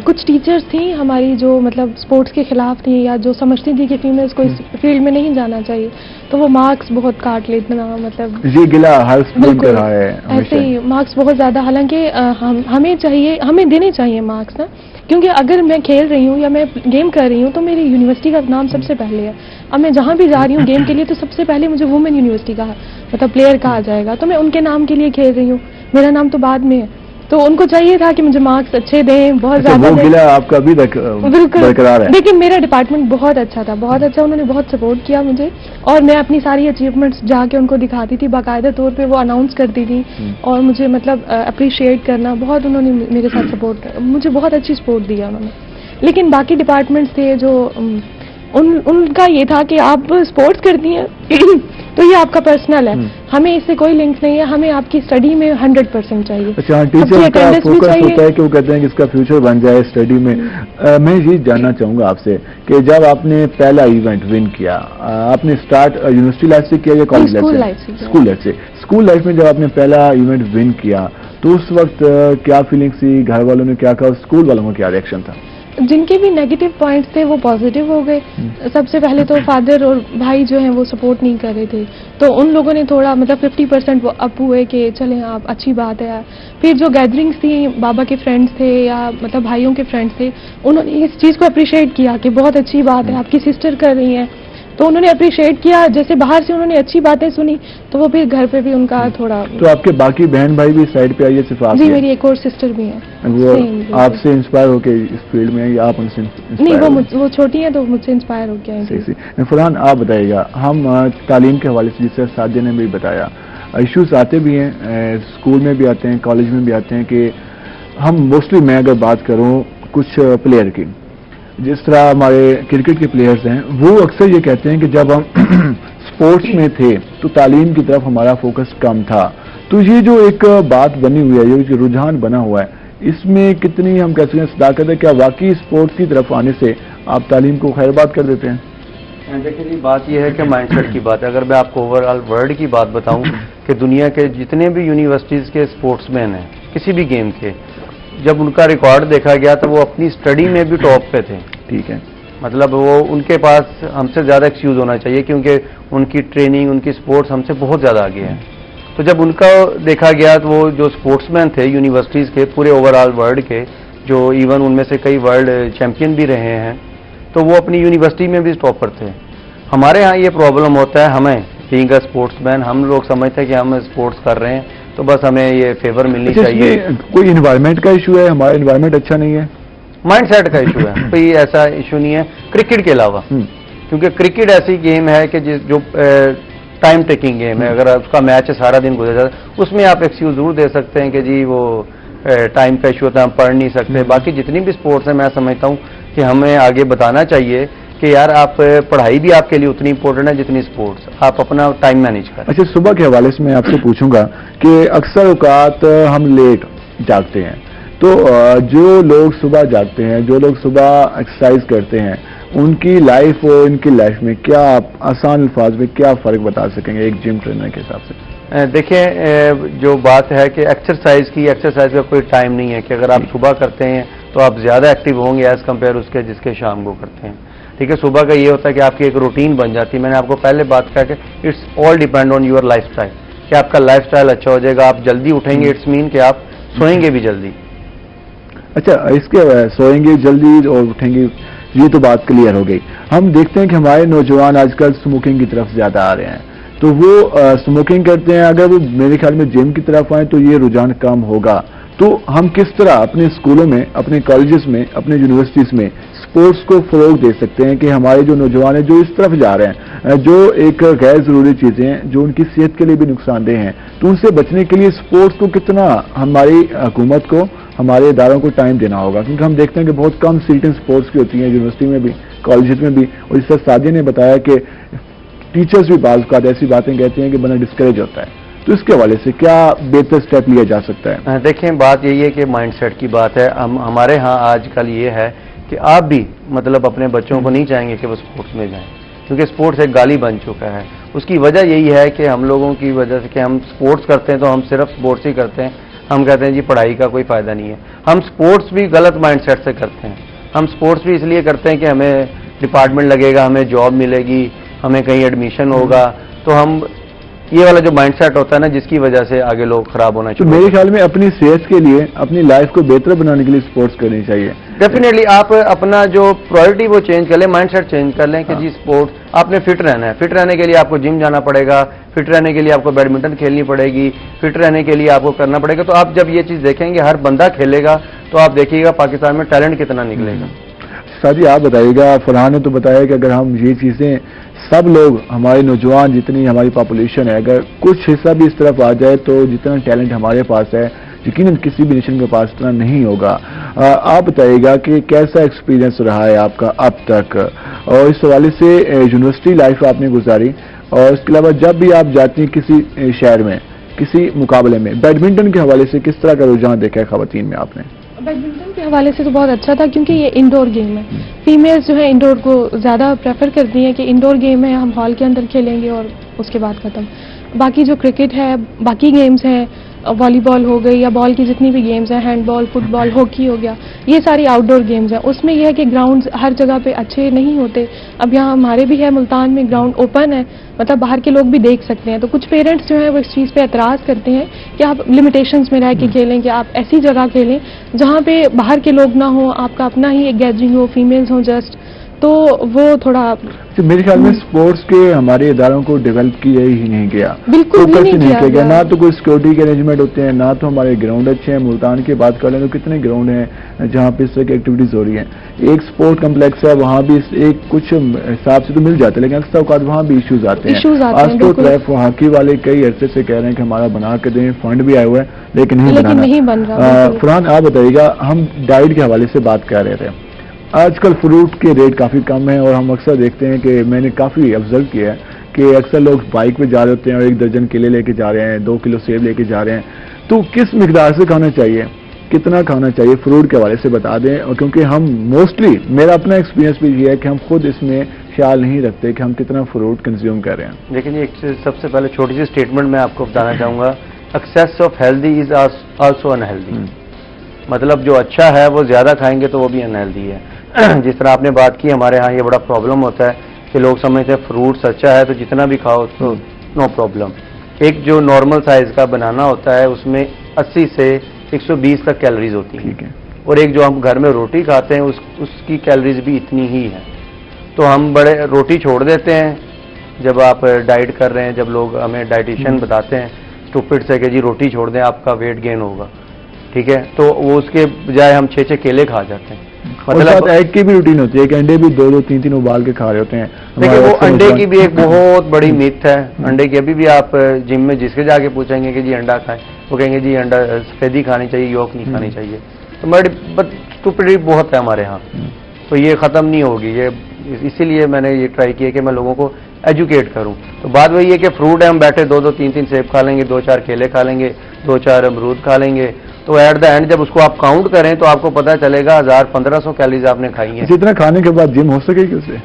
کچھ ٹیچرز تھیں ہماری جو مطلب اسپورٹس کے خلاف تھیں, یا جو سمجھتی تھی کہ فیمیلز کو اس فیلڈ میں نہیں جانا چاہیے, تو وہ مارکس بہت کاٹ لینا, مطلب یہ گلا ہر اسٹوڈنٹ کا رہا ہے ایسے ہی مارکس بہت زیادہ. حالانکہ ہمیں دینے چاہیے مارکس نا, کیونکہ اگر میں کھیل رہی ہوں یا میں گیم کر رہی ہوں تو میری یونیورسٹی کا نام سب سے پہلے ہے. اب میں جہاں بھی جا رہی ہوں گیم کے لیے تو سب سے پہلے مجھے وومن یونیورسٹی کا مطلب پلیئر کہا جائے گا, تو میں ان کے نام کے لیے کھیل رہی ہوں, میرا نام تو بعد میں ہے. تو ان کو چاہیے تھا کہ مجھے مارکس اچھے دیں, بہت زیادہ دیں. آپ کا ابھی تک برقرار ہے؟ لیکن میرا ڈپارٹمنٹ بہت اچھا تھا, بہت اچھا. انہوں نے بہت سپورٹ کیا مجھے, اور میں اپنی ساری اچیومنٹس جا کے ان کو دکھاتی تھی, باقاعدہ طور پہ وہ اناؤنس کرتی تھی, اور مجھے مطلب اپریشیٹ کرنا بہت, انہوں نے میرے ساتھ سپورٹ, مجھے بہت اچھی سپورٹ دیا انہوں نے. لیکن باقی ڈپارٹمنٹس تھے جو ان کا یہ تھا کہ آپ اسپورٹس کرتی ہیں تو یہ آپ کا پرسنل ہے, ہمیں اس سے کوئی لنک نہیں ہے, ہمیں آپ کی اسٹڈی میں 100% چاہیے. اچھا, ٹیچر کا فوکس ہوتا ہے کہ وہ کہتے ہیں کہ اس کا فیوچر بن جائے اسٹڈی میں. میں یہ جاننا چاہوں گا آپ سے کہ جب آپ نے پہلا ایونٹ ون کیا, آپ نے اسٹارٹ یونیورسٹی لائف سے کیا یا کالج لائف سے؟ اسکول لائف سے. اسکول لائف میں جب آپ نے پہلا ایونٹ ون کیا تو اس وقت کیا فیلنگ تھی, گھر والوں نے کیا کہا, اسکول والوں کا کیا ریئیکشن تھا؟ جن کے بھی نیگیٹو پوائنٹس تھے وہ پازیٹیو ہو گئے. سب سے پہلے تو فادر اور بھائی جو ہیں وہ سپورٹ نہیں کر رہے تھے, تو ان لوگوں نے تھوڑا مطلب 50% وہ اپ ہوئے کہ چلیں آپ, اچھی بات ہے. پھر جو گیدرنگس تھیں, بابا کے فرینڈس تھے یا مطلب بھائیوں کے فرینڈس تھے, انہوں نے اس چیز کو اپریشیٹ کیا کہ بہت اچھی بات ہے, آپ کی سسٹر کر رہی ہیں, تو انہوں نے اپریشیٹ کیا. جیسے باہر سے انہوں نے اچھی باتیں سنی تو وہ پھر گھر پہ بھی ان کا تھوڑا. تو آپ کے باقی بہن بھائی بھی سائڈ پہ آئیے صرف آپ؟ جی, میری ایک اور سسٹر بھی ہیں, وہ آپ سے انسپائر ہو کے اس فیلڈ میں, یا آپ ان سے؟ نہیں, وہ چھوٹی ہیں تو مجھ سے انسپائر ہو کے ہیں. فرحان, آپ بتائیے گا, ہم تعلیم کے حوالے سے جس طرح سعدیہ نے بھی بتایا, ایشوز آتے بھی ہیں, اسکول میں بھی آتے ہیں, کالج میں بھی آتے ہیں, کہ ہم موسٹلی, میں اگر بات کروں کچھ پلیئر کی, جس طرح ہمارے کرکٹ کے پلیئرز ہیں, وہ اکثر یہ کہتے ہیں کہ جب ہم اسپورٹس میں تھے تو تعلیم کی طرف ہمارا فوکس کم تھا. تو یہ جو ایک بات بنی ہوئی ہے, یہ جو رجحان بنا ہوا ہے, اس میں کتنی ہم کہہ سکتے ہیں صداقت ہے؟ کیا واقعی اسپورٹس کی طرف آنے سے آپ تعلیم کو خیر بات کر دیتے ہیں؟ دیکھیں جی, بات یہ ہے کہ مائنڈ سیٹ کی بات ہے. اگر میں آپ کو اوور آل ورلڈ کی بات بتاؤں کہ دنیا کے جتنے بھی یونیورسٹیز کے اسپورٹس مین ہیں کسی بھی گیم کے, جب ان کا ریکارڈ دیکھا گیا تو وہ اپنی اسٹڈی میں بھی ٹاپ پہ تھے. ٹھیک ہے, مطلب وہ ان کے پاس ہم سے زیادہ ایکسکیوز ہونا چاہیے, کیونکہ ان کی ٹریننگ, ان کی اسپورٹس ہم سے بہت زیادہ آگے ہے. تو جب ان کا دیکھا گیا تو وہ جو اسپورٹس مین تھے یونیورسٹیز کے پورے اوور آل ورلڈ کے, جو ایون ان میں سے کئی ورلڈ چیمپئن بھی رہے ہیں, تو وہ اپنی یونیورسٹی میں بھی ٹاپ پر تھے. ہمارے ہاں یہ پرابلم ہوتا ہے, ہمیں بینگ اے اسپورٹس مین, ہم لوگ سمجھتے ہیں کہ ہم اسپورٹس کر رہے ہیں تو بس ہمیں یہ فیور ملنی چاہیے. کوئی انوائرمنٹ کا ایشو ہے, ہمارا انوائرمنٹ اچھا نہیں ہے؟ مائنڈ سیٹ کا ایشو ہے, کوئی ایسا ایشو نہیں ہے کرکٹ کے علاوہ, کیونکہ کرکٹ ایسی گیم ہے کہ جو ٹائم ٹیکنگ گیم ہے. اگر اس کا میچ سارا دن گزر جاتا ہے, اس میں آپ ایکسکیوز ضرور دے سکتے ہیں کہ جی وہ ٹائم کا ایشو ہوتا ہے, ہم پڑھ نہیں سکتے. باقی جتنی بھی اسپورٹس ہیں, میں سمجھتا ہوں کہ ہمیں آگے بتانا چاہیے کہ یار آپ پڑھائی بھی آپ کے لیے اتنی امپورٹنٹ ہے جتنی اسپورٹس, آپ اپنا ٹائم مینیج کریں. اچھا, صبح کے حوالے سے میں آپ سے پوچھوں گا کہ اکثر اوقات ہم لیٹ جاگتے ہیں, تو جو لوگ صبح جاگتے ہیں, جو لوگ صبح ایکسرسائز کرتے ہیں, ان کی لائف اور ان کی لائف میں کیا آپ آسان الفاظ میں کیا فرق بتا سکیں گے ایک جم ٹرینر کے حساب سے؟ دیکھیں, جو بات ہے کہ ایکسرسائز کا کوئی ٹائم نہیں ہے کہ اگر آپ صبح کرتے ہیں تو آپ زیادہ ایکٹیو ہوں گے ایز کمپیئر اس کے جس کے شام کو کرتے ہیں. ٹھیک ہے, صبح کا یہ ہوتا ہے کہ آپ کی ایک روٹین بن جاتی ہے. میں نے آپ کو پہلے بات کیا کہ it's all depend on your lifestyle, کہ آپ کا لائف اسٹائل اچھا ہو جائے گا, آپ جلدی اٹھیں گے, اٹس مین کہ آپ سوئیں گے بھی جلدی. اچھا, اس کے سوئیں گے جلدی اور اٹھیں گے, یہ تو بات کلیئر ہو گئی. ہم دیکھتے ہیں کہ ہمارے نوجوان آج کل اسموکنگ کی طرف زیادہ آ رہے ہیں, تو وہ اسموکنگ کرتے ہیں. اگر وہ میرے خیال میں جم کی طرف آئیں تو یہ رجحان کم ہوگا. تو ہم کس طرح اپنے اسکولوں میں, اپنے کالجز میں, اپنے یونیورسٹیز میں اسپورٹس کو فروغ دے سکتے ہیں کہ ہمارے جو نوجوان ہیں جو اس طرف جا رہے ہیں, جو ایک غیر ضروری چیزیں ہیں جو ان کی صحت کے لیے بھی نقصان دہ ہیں, تو ان سے بچنے کے لیے اسپورٹس کو کتنا ہماری حکومت کو, ہمارے اداروں کو ٹائم دینا ہوگا؟ کیونکہ ہم دیکھتے ہیں کہ بہت کم سیٹیں اسپورٹس کی ہوتی ہیں یونیورسٹی میں بھی, کالجز میں بھی. اور جس طرح سعدیہ نے بتایا کہ ٹیچرز بھی بعض اوقات ایسی باتیں کہتے ہیں کہ بندہ ڈسکریج ہوتا ہے, تو اس کے حوالے سے کیا بہتر اسٹیپ لیا جا سکتا ہے؟ دیکھیں, بات یہی ہے کہ مائنڈ سیٹ کی بات ہے. ہمارے ہاں آج کل یہ ہے کہ آپ بھی مطلب اپنے بچوں کو نہیں چاہیں گے کہ وہ اسپورٹس میں جائیں, کیونکہ اسپورٹس ایک گالی بن چکا ہے. اس کی وجہ یہی ہے کہ ہم لوگوں کی وجہ سے کہ ہم اسپورٹس کرتے ہیں تو ہم صرف اسپورٹس ہی کرتے ہیں. ہم کہتے ہیں جی پڑھائی کا کوئی فائدہ نہیں ہے. ہم اسپورٹس بھی غلط مائنڈ سیٹ سے کرتے ہیں. ہم اسپورٹس بھی اس لیے کرتے ہیں کہ ہمیں ڈپارٹمنٹ لگے گا, ہمیں جاب ملے گی, ہمیں کہیں ایڈمیشن ہوگا, تو ہم یہ والا جو مائنڈ سیٹ ہوتا ہے نا, جس کی وجہ سے آگے لوگ خراب ہونا چاہیے. میرے خیال میں اپنی صحت کے لیے, اپنی لائف کو بہتر بنانے کے لیے اسپورٹس کرنی چاہیے. ڈیفینیٹلی آپ اپنا جو پرائرٹی وہ چینج کر لیں, مائنڈ سیٹ چینج کر لیں کہ جی اسپورٹس, آپ نے فٹ رہنا ہے. فٹ رہنے کے لیے آپ کو جم جانا پڑے گا, فٹ رہنے کے لیے آپ کو بیڈمنٹن کھیلنی پڑے گی, فٹ رہنے کے لیے آپ کو کرنا پڑے گا. تو آپ جب یہ چیز دیکھیں گے ہر بندہ کھیلے گا تو آپ دیکھیے گا پاکستان میں ٹیلنٹ کتنا نکلے گا. سادی, آپ بتائیے گا, فرحان نے تو بتایا کہ اگر ہم یہ چیزیں سب لوگ, ہمارے نوجوان جتنی ہماری پاپولیشن ہے, اگر کچھ حصہ بھی اس طرف آ جائے تو جتنا ٹیلنٹ ہمارے پاس ہے یقیناً کسی بھی نیشن کے پاس اتنا نہیں ہوگا. آپ بتائیے گا کہ کیسا ایکسپیرینس رہا ہے آپ کا اب تک, اور اس حوالے سے یونیورسٹی لائف آپ نے گزاری, اور اس کے علاوہ جب بھی آپ جاتی ہیں کسی شہر میں کسی مقابلے میں, بیڈمنٹن کے حوالے سے کس طرح کا رجحان دیکھا ہے خواتین میں آپ نے؟ بیڈمنٹن کے حوالے سے تو بہت اچھا تھا, کیونکہ یہ انڈور گیم ہے. فیمیلز جو ہے انڈور کو زیادہ پریفر کرتی ہیں کہ انڈور گیم ہے, ہم ہال کے اندر کھیلیں گے اور اس کے بعد ختم. باقی جو کرکٹ ہے, باقی گیمز ہیں, والی بال ہو گئی یا بال کی جتنی بھی گیمز ہیں, ہینڈ بال, فٹ بال, ہاکی ہو گیا, یہ ساری آؤٹ ڈور گیمز ہیں. اس میں یہ ہے کہ گراؤنڈز ہر جگہ پہ اچھے نہیں ہوتے. اب یہاں ہمارے بھی ہے ملتان میں گراؤنڈ اوپن ہے, مطلب باہر کے لوگ بھی دیکھ سکتے ہیں. تو کچھ پیرنٹس جو ہیں وہ اس چیز پہ اعتراض کرتے ہیں کہ آپ لمیٹیشنز میں رہ کے کھیلیں, کہ آپ ایسی جگہ کھیلیں جہاں پہ باہر کے لوگ نہ ہوں, آپ کا اپنا ہی ایک گیدرنگ ہو, فیمیلز ہوں جسٹ. تو وہ تھوڑا میرے خیال میں اسپورٹس کے ہمارے اداروں کو ڈیولپ کیا ہی نہیں گیا, بالکل بھی نہیں کیا گیا. نہ تو کوئی سیکورٹی کے ارینجمنٹ ہوتے ہیں, نہ تو ہمارے گراؤنڈ اچھے ہیں. ملتان کی بات کر لیں تو کتنے گراؤنڈ ہیں جہاں پہ اس طرح کی ایکٹیویٹیز ہو رہی ہیں. ایک اسپورٹ کمپلیکس ہے, وہاں بھی ایک کچھ حساب سے تو مل جاتے ہیں, لیکن اکثر اوقات وہاں بھی ایشوز آتے ہیں. آج تو ٹریف ہاکی والے کئی عرصے سے کہہ رہے ہیں کہ ہمارا بنا کے دیں, فنڈ بھی آئے ہوئے ہیں لیکن نہیں بن رہا. فرحان آپ بتائیے گا, ہم ڈائٹ کے حوالے سے بات کر رہے تھے. آج کل فروٹ کے ریٹ کافی کم ہیں, اور ہم اکثر دیکھتے ہیں کہ میں نے کافی آبزرو کیا ہے کہ اکثر لوگ بائک پہ جا رہے ہوتے ہیں اور 1 درجن کیلے لے کے جا رہے ہیں, 2 کلو سیب لے کے جا رہے ہیں. تو کس مقدار سے کھانا چاہیے, کتنا کھانا چاہیے, فروٹ کے حوالے سے بتا دیں. اور کیونکہ ہم موسٹلی, میرا اپنا ایکسپیرینس بھی یہ ہے کہ ہم خود اس میں خیال نہیں رکھتے کہ ہم کتنا فروٹ کنزیوم کر رہے ہیں. لیکن ایک سب سے پہلے چھوٹی سی اسٹیٹمنٹ میں آپ کو بتانا چاہوں گا, excess of healthy is also unhealthy. مطلب جو اچھا ہے وہ زیادہ کھائیں گے تو وہ بھی انہیلدی ہے. جس طرح آپ نے بات کی, ہمارے ہاں یہ بڑا پرابلم ہوتا ہے کہ لوگ سمجھتے ہیں فروٹس اچھا ہے تو جتنا بھی کھاؤ تو نو پرابلم. ایک جو نارمل سائز کا بنانا ہوتا ہے اس میں 80 سے 120 تک کیلریز ہوتی ہیں, اور ایک جو ہم گھر میں روٹی کھاتے ہیں اس کی کیلریز بھی اتنی ہی ہے. تو ہم بڑے روٹی چھوڑ دیتے ہیں جب آپ ڈائٹ کر رہے ہیں, جب لوگ ہمیں ڈائٹیشین بتاتے ہیں اسٹوپڈ سے کہ جی روٹی چھوڑ دیں آپ کا ویٹ گین ہوگا, ٹھیک ہے, تو وہ اس کے بجائے ہم 6 کیلے کھا جاتے ہیں. مطلب ایگ کی بھی روٹین ہوتی ہے کہ انڈے بھی 2 3 ابال کے کھا رہے ہوتے ہیں. دیکھیں وہ انڈے کی بھی ایک بہت بڑی میتھ ہے. انڈے کی ابھی بھی آپ جم میں جس کے جا کے پوچھیں گے کہ جی انڈا کھائیں, وہ کہیں گے جی انڈا سفیدی کھانی چاہیے, یولک نہیں کھانی چاہیے. تو اسٹوپڈی بہت ہے ہمارے ہاں, تو یہ ختم نہیں ہوگی. یہ اسی لیے میں نے یہ ٹرائی کیا کہ میں لوگوں کو ایجوکیٹ کروں. تو بات وہی ہے کہ فروٹ ہے, ہم بیٹھے 2 3 سیب کھا لیں گے, 2 4 کیلے کھا لیں گے, 2 4 امرود کھا لیں گے, تو ایٹ دا اینڈ جب اس کو آپ کاؤنٹ کریں تو آپ کو پتا چلے گا 1000-1500 کیلریز آپ نے کھائی ہیں. جتنا کھانے کے بعد جم ہو سکے گی اسے,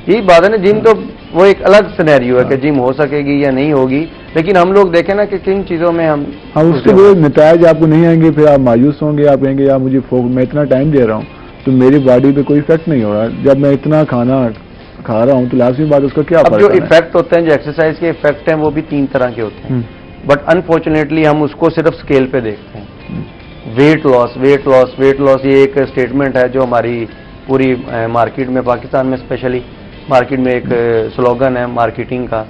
یہی بات ہے نا. جم تو وہ ایک الگ سینیریو ہے کہ جم ہو سکے گی یا نہیں ہوگی, لیکن ہم لوگ دیکھیں نا کہ کن چیزوں میں ہم اس کے وہ نتائج آپ کو نہیں آئیں گے, پھر آپ مایوس ہوں گے. آپ کہیں گے یار مجھے میں اتنا ٹائم دے رہا ہوں تو میری باڈی پہ کوئی افیکٹ نہیں ہو رہا, جب میں اتنا کھانا کھا رہا ہوں تو لازمی بات اس کا کیا فرق ہے. جو افیکٹ ہوتے ہیں, جو ایکسرسائز کے افیکٹ ہیں وہ بھی 3 طرح کے ہوتے ہیں, بٹ انفارچونیٹلی ہم اس کو صرف اسکیل پہ دیکھتے ہیں. Weight loss, weight loss, weight loss, یہ ایک اسٹیٹمنٹ ہے جو ہماری پوری مارکیٹ میں, پاکستان میں اسپیشلی مارکیٹ میں ایک سلوگن ہے مارکیٹنگ کا.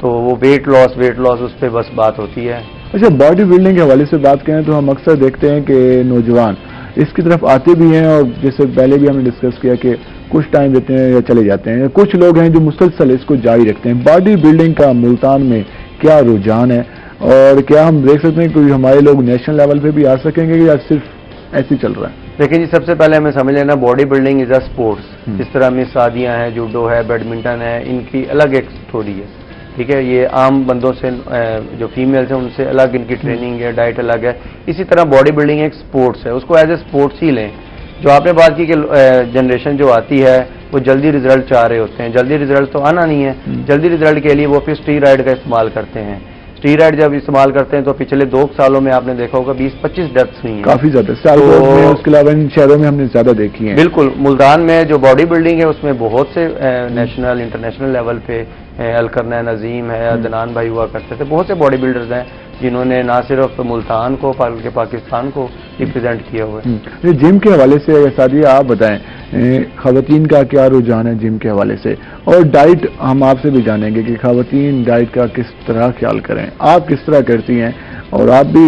تو وہ ویٹ لاس, ویٹ لاس, اس پہ بس بات ہوتی ہے. اچھا, باڈی بلڈنگ کے حوالے سے بات کریں تو ہم اکثر دیکھتے ہیں کہ نوجوان اس کی طرف آتے بھی ہیں, اور جیسے پہلے بھی ہم نے ڈسکس کیا کہ کچھ ٹائم دیتے ہیں یا چلے جاتے ہیں. کچھ لوگ ہیں جو مسلسل اس کو جاری رکھتے ہیں. باڈی بلڈنگ کا ملتان میں کیا رجحان ہے, اور کیا ہم دیکھ سکتے ہیں کہ ہمارے لوگ نیشنل لیول پہ بھی آ سکیں گے یا صرف ایسے ہی چل رہا ہے؟ دیکھیں جی, سب سے پہلے ہمیں سمجھ لینا body building is a sports. جس طرح میں شادیاں ہیں, جوڈو ہے, بیڈمنٹن ہے, ان کی الگ ایک اسٹوری ہے, ٹھیک ہے. یہ عام بندوں سے, جو فیمیلس ہیں ان سے الگ ان کی ٹریننگ ہے, ڈائٹ الگ ہے. اسی طرح باڈی بلڈنگ ایک اسپورٹس ہے, اس کو ایز اے اسپورٹس ہی لیں. جو آپ نے بات کی کہ جنریشن جو آتی ہے وہ جلدی ریزلٹ چاہ رہے ہوتے ہیں. جلدی ریزلٹ تو آنا نہیں ہے, جلدی ریزلٹ کے لیے وہ پھر اسٹیرائڈ کا استعمال کرتے ہیں. اسٹیرائڈ جب استعمال کرتے ہیں تو پچھلے 2 سالوں میں آپ نے دیکھا ہوگا 20-25 ڈیتھس ہوئی ہیں, کافی زیادہ. اس کے علاوہ ان شہروں میں ہم نے زیادہ دیکھی ہیں. بالکل. ملتان میں جو باڈی بلڈنگ ہے اس میں بہت سے نیشنل انٹرنیشنل لیول پہ, الکرنہ نظیم ہے, عدنان بھائی ہوا کرتے تھے, بہت سے باڈی بلڈرز ہیں جنہوں نے نہ صرف ملتان کو بلکہ پاکستان کو ریپرزینٹ کیا ہوا ہے. جم کے حوالے سے سعدیہ آپ بتائیں, خواتین کا کیا رجحان ہے جم کے حوالے سے, اور ڈائٹ ہم آپ سے بھی جانیں گے کہ خواتین ڈائٹ کا کس طرح خیال کریں, آپ کس طرح کرتی ہیں, اور آپ بھی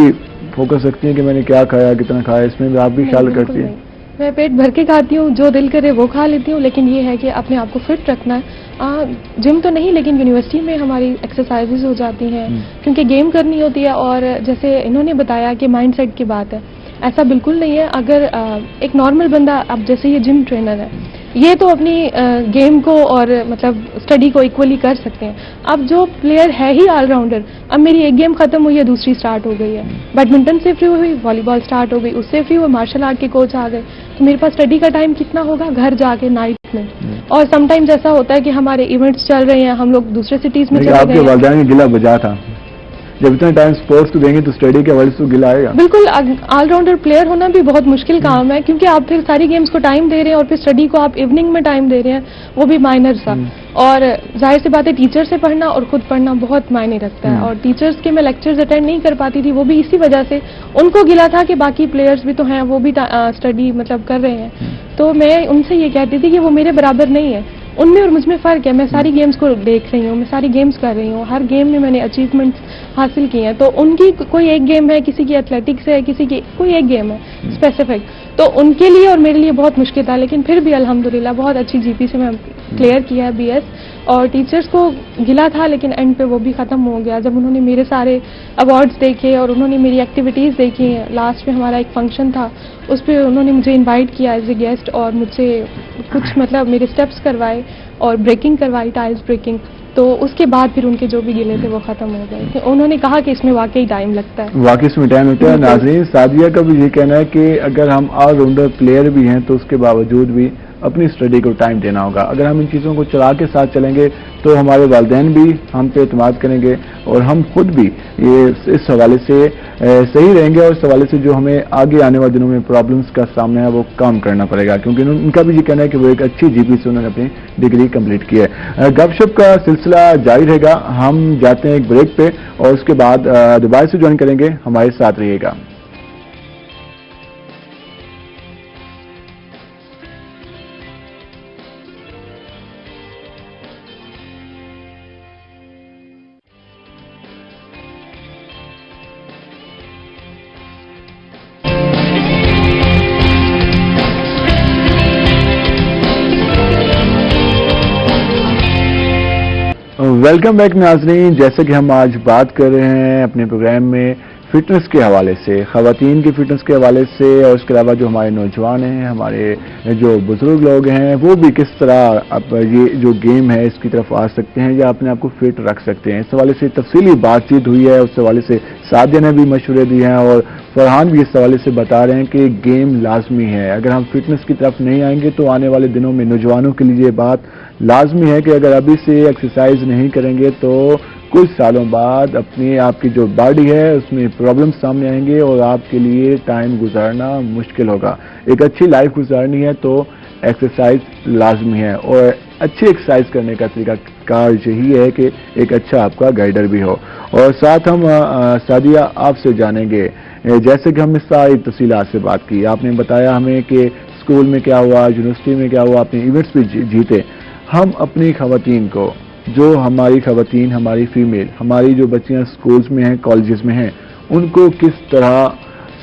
فوکس رکھتی ہیں کہ میں نے کیا کھایا, کتنا کھایا, اس میں بھی آپ بھی خیال کرتی ہیں؟ میں پیٹ بھر کے کھاتی ہوں, جو دل کرے وہ کھا لیتی ہوں, لیکن یہ ہے کہ اپنے آپ کو فٹ رکھنا ہے. جم تو نہیں, لیکن یونیورسٹی میں ہماری ایکسرسائزز ہو جاتی ہیں کیونکہ گیم کرنی ہوتی ہے. اور جیسے انہوں نے بتایا کہ مائنڈ سیٹ کی بات ہے, ایسا بالکل نہیں ہے. اگر ایک نارمل بندہ، اب جیسے یہ جم ٹرینر ہے، یہ تو اپنی گیم کو اور مطلب اسٹڈی کو ایکولی کر سکتے ہیں. اب جو پلیئر ہے ہی آل راؤنڈر، اب میری ایک گیم ختم ہوئی ہے، دوسری سٹارٹ ہو گئی ہے، بیڈمنٹن سے فری ہوئی، والی بال سٹارٹ ہو گئی، اس سے فری ہوئی، مارشل آرٹ کے کوچ آ گئے، تو میرے پاس اسٹڈی کا ٹائم کتنا ہوگا گھر جا کے نائٹ میں. اور سم ٹائمز ایسا ہوتا ہے کہ ہمارے ایونٹس چل رہے ہیں، ہم لوگ دوسرے سٹیز میں چلے آپ کے گئے ہیں. والدین نے گلا بجا تھا، جب اتنا ٹائم اسپورٹس کو دیں گے تو اسٹڈی کے حوالے سے گلا آئے گا. بالکل، آل راؤنڈر پلیئر ہونا بھی بہت مشکل کام ہے، کیونکہ آپ پھر ساری گیمز کو ٹائم دے رہے ہیں اور پھر اسٹڈی کو آپ ایوننگ میں ٹائم دے رہے ہیں، وہ بھی مائنر سا. اور ظاہر سی بات ہے ٹیچر سے پڑھنا اور خود پڑھنا بہت معنی رکھتا ہے. اور ٹیچرز کے میں لیکچرز اٹینڈ نہیں کر پاتی تھی، وہ بھی اسی وجہ سے. ان کو گلا تھا کہ باقی پلیئرز بھی تو ہیں، وہ بھی اسٹڈی مطلب کر رہے ہیں. تو میں ان سے یہ کہتی تھی کہ وہ میرے برابر نہیں ہے، ان میں اور مجھ میں فرق ہے. میں ساری گیمز کو دیکھ رہی ہوں، میں ساری گیمز کر رہی ہوں، ہر گیم میں میں نے اچیومنٹس حاصل کی ہیں. تو ان کی کوئی ایک گیم ہے، کسی کی ایتھلیٹکس ہے، کسی کی کوئی ایک گیم ہے اسپیسیفک. تو ان کے لیے اور میرے لیے بہت مشکل تھا، لیکن پھر بھی الحمدللہ بہت اچھی جی پی سے میں کلیئر کیا ہے BS. اور ٹیچرز کو گلا تھا، لیکن اینڈ پہ وہ بھی ختم ہو گیا جب انہوں نے میرے سارے ایوارڈز دیکھے اور انہوں نے میری ایکٹیویٹیز دیکھی. لاسٹ میں ہمارا ایک فنکشن تھا، اس پہ انہوں نے مجھے انوائٹ کیا ایز اے گیسٹ اور مجھ سے کچھ مطلب میرے اسٹیپس کروائے اور بریکنگ کروائی، ٹائلز بریکنگ. تو اس کے بعد پھر ان کے جو بھی گلے تھے وہ ختم ہو گئے تھے. انہوں نے کہا کہ اس میں واقعی ٹائم لگتا ہے. واقعی اس میں ٹائم لگتا ہے. ناظرین، سعدیہ کا بھی یہ کہنا ہے کہ اگر ہم آل راؤنڈر پلیئر بھی ہیں تو اس کے باوجود بھی اپنی اسٹڈی کو ٹائم دینا ہوگا. اگر ہم ان چیزوں کو چلا کے ساتھ چلیں گے تو ہمارے والدین بھی ہم پہ اعتماد کریں گے اور ہم خود بھی اس حوالے سے صحیح رہیں گے. اور اس حوالے سے جو ہمیں آگے آنے والے دنوں میں پرابلمس کا سامنا ہے وہ کام کرنا پڑے گا، کیونکہ ان کا بھی یہ کہنا ہے کہ وہ ایک اچھی جی پی سے انہوں نے اپنی ڈگری کمپلیٹ کی ہے. گپ شپ کا سلسلہ جاری رہے گا. ہم جاتے ہیں ایک بریک پہ اور اس کے بعد دوبارہ سے جوائن کریں گے. ہمارے ساتھ رہیے گا. ویلکم بیک ناظرین. جیسے کہ ہم آج بات کر رہے ہیں اپنے پروگرام میں فٹنس کے حوالے سے، خواتین کی فٹنس کے حوالے سے، اور اس کے علاوہ جو ہمارے نوجوان ہیں، ہمارے جو بزرگ لوگ ہیں، وہ بھی کس طرح یہ جو گیم ہے اس کی طرف آ سکتے ہیں یا اپنے آپ کو فٹ رکھ سکتے ہیں. اس حوالے سے تفصیلی بات چیت ہوئی ہے. اس حوالے سے سعدیہ نے بھی مشورے دیے ہیں اور فرحان بھی اس حوالے سے بتا رہے ہیں کہ گیم لازمی ہے. اگر ہم فٹنس کی طرف نہیں آئیں گے تو آنے والے دنوں میں نوجوانوں کے لیے یہ بات لازمی ہے کہ اگر ابھی سے ایکسرسائز نہیں کریں گے تو کچھ سالوں بعد اپنی آپ کی جو باڈی ہے اس میں پرابلم سامنے آئیں گے اور آپ کے لیے ٹائم گزارنا مشکل ہوگا. ایک اچھی لائف گزارنی ہے تو ایکسرسائز لازمی ہے، اور اچھی ایکسرسائز کرنے کا طریقہ کار یہی ہے کہ ایک اچھا آپ کا گائیڈر بھی ہو. اور ساتھ ہم سعدیہ آپ سے جانیں گے، جیسے کہ ہم نے ساری تفصیلات سے بات کی، آپ نے بتایا ہمیں کہ اسکول میں کیا ہوا، یونیورسٹی میں کیا ہوا، اپنے ایونٹس بھی جیتے. ہم اپنی خواتین کو، جو ہماری خواتین، ہماری فیمیل، ہماری جو بچیاں سکولز میں ہیں، کالجز میں ہیں، ان کو کس طرح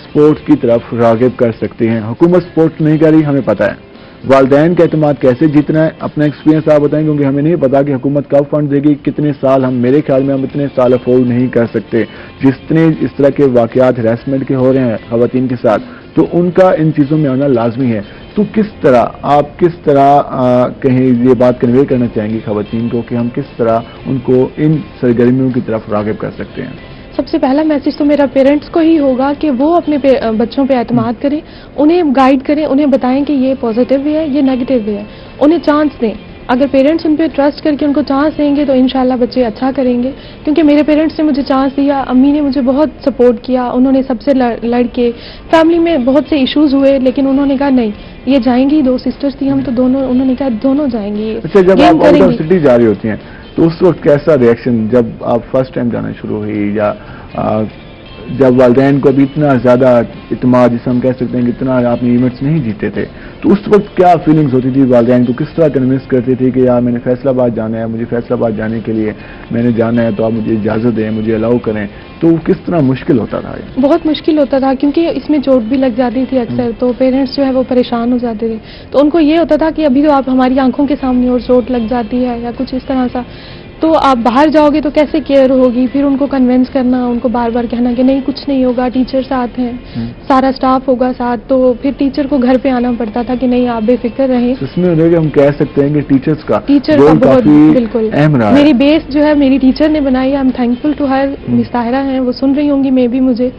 سپورٹس کی طرف راغب کر سکتے ہیں. حکومت سپورٹس نہیں کر رہی، ہمیں پتہ ہے. والدین کا اعتماد کیسے جیتنا ہے، اپنا ایکسپیرینس آپ بتائیں، کیونکہ ہمیں نہیں پتا کہ حکومت کب فنڈ دے گی، کتنے سال. میرے خیال میں ہم اتنے سال افورڈ نہیں کر سکتے. جتنے اس طرح کے واقعات ہراسمنٹ کے ہو رہے ہیں خواتین کے ساتھ، تو ان کا ان چیزوں میں آنا لازمی ہے. تو کس طرح آپ کہیں یہ بات کنوے کرنا چاہیں گی خواتین کو کہ ہم کس طرح ان کو ان سرگرمیوں کی طرف راغب کر سکتے ہیں؟ سب سے پہلا میسج تو میرا پیرنٹس کو ہی ہوگا کہ وہ اپنے بچوں پہ اعتماد کریں، انہیں گائیڈ کریں، انہیں بتائیں کہ یہ پازیٹیو بھی ہے، یہ نیگیٹو بھی ہے، انہیں چانس دیں. اگر پیرنٹس ان پہ ٹرسٹ کر کے ان کو چانس دیں گے تو انشاءاللہ بچے اچھا کریں گے. کیونکہ میرے پیرنٹس نے مجھے چانس دیا، امی نے مجھے بہت سپورٹ کیا، انہوں نے سب سے لڑ کے، فیملی میں بہت سے ایشوز ہوئے لیکن انہوں نے کہا نہیں یہ جائیں گی. 2 سسٹرز تھیں ہم تو دونوں، انہوں نے کہا دونوں جائیں گی. اچھا، جب آپ آؤٹ آف سٹی جا رہی ہوتی ہیں تو اس وقت کیسا ریئیکشن، جب آپ فرسٹ ٹائم جانا شروع ہوئی یا جب والدین کو ابھی اتنا زیادہ اعتماد، جسے ہم کہہ سکتے ہیں کہ اتنا آپ نے ایونٹس نہیں جیتے تھے، تو اس وقت کیا فیلنگز ہوتی تھی؟ والدین کو کس طرح کنونس کرتی تھی کہ یار میں نے فیصل آباد جانا ہے، مجھے فیصل آباد جانے کے لیے میں نے جانا ہے تو آپ مجھے اجازت دیں، مجھے الاؤ کریں. تو کس طرح مشکل ہوتا تھا؟ بہت مشکل ہوتا تھا کیونکہ اس میں چوٹ بھی لگ جاتی تھی اکثر، تو پیرنٹس جو ہے وہ پریشان ہو جاتے تھے. تو ان کو یہ ہوتا تھا کہ ابھی تو آپ ہماری آنکھوں کے سامنے اور چوٹ لگ جاتی ہے یا کچھ اس طرح سا. تو آپ باہر جاؤ گے تو کیسے کیئر ہوگی, پھر ان کو کنونس کرنا, ان کو بار بار کہنا کہ نہیں کچھ نہیں ہوگا, ٹیچر ساتھ ہیں, سارا اسٹاف ہوگا ساتھ. تو پھر ٹیچر کو گھر پہ آنا پڑتا تھا کہ نہیں آپ بے فکر رہیں. اس میں ہم کہہ سکتے ہیں کہ ٹیچر کا بہت بالکل اہم رہا. میری بیس جو ہے میری ٹیچر نے بنائی ہے, I am thankful to her. Miss Tahira ہیں, وہ سن رہی ہوں گی مے بھی مجھے,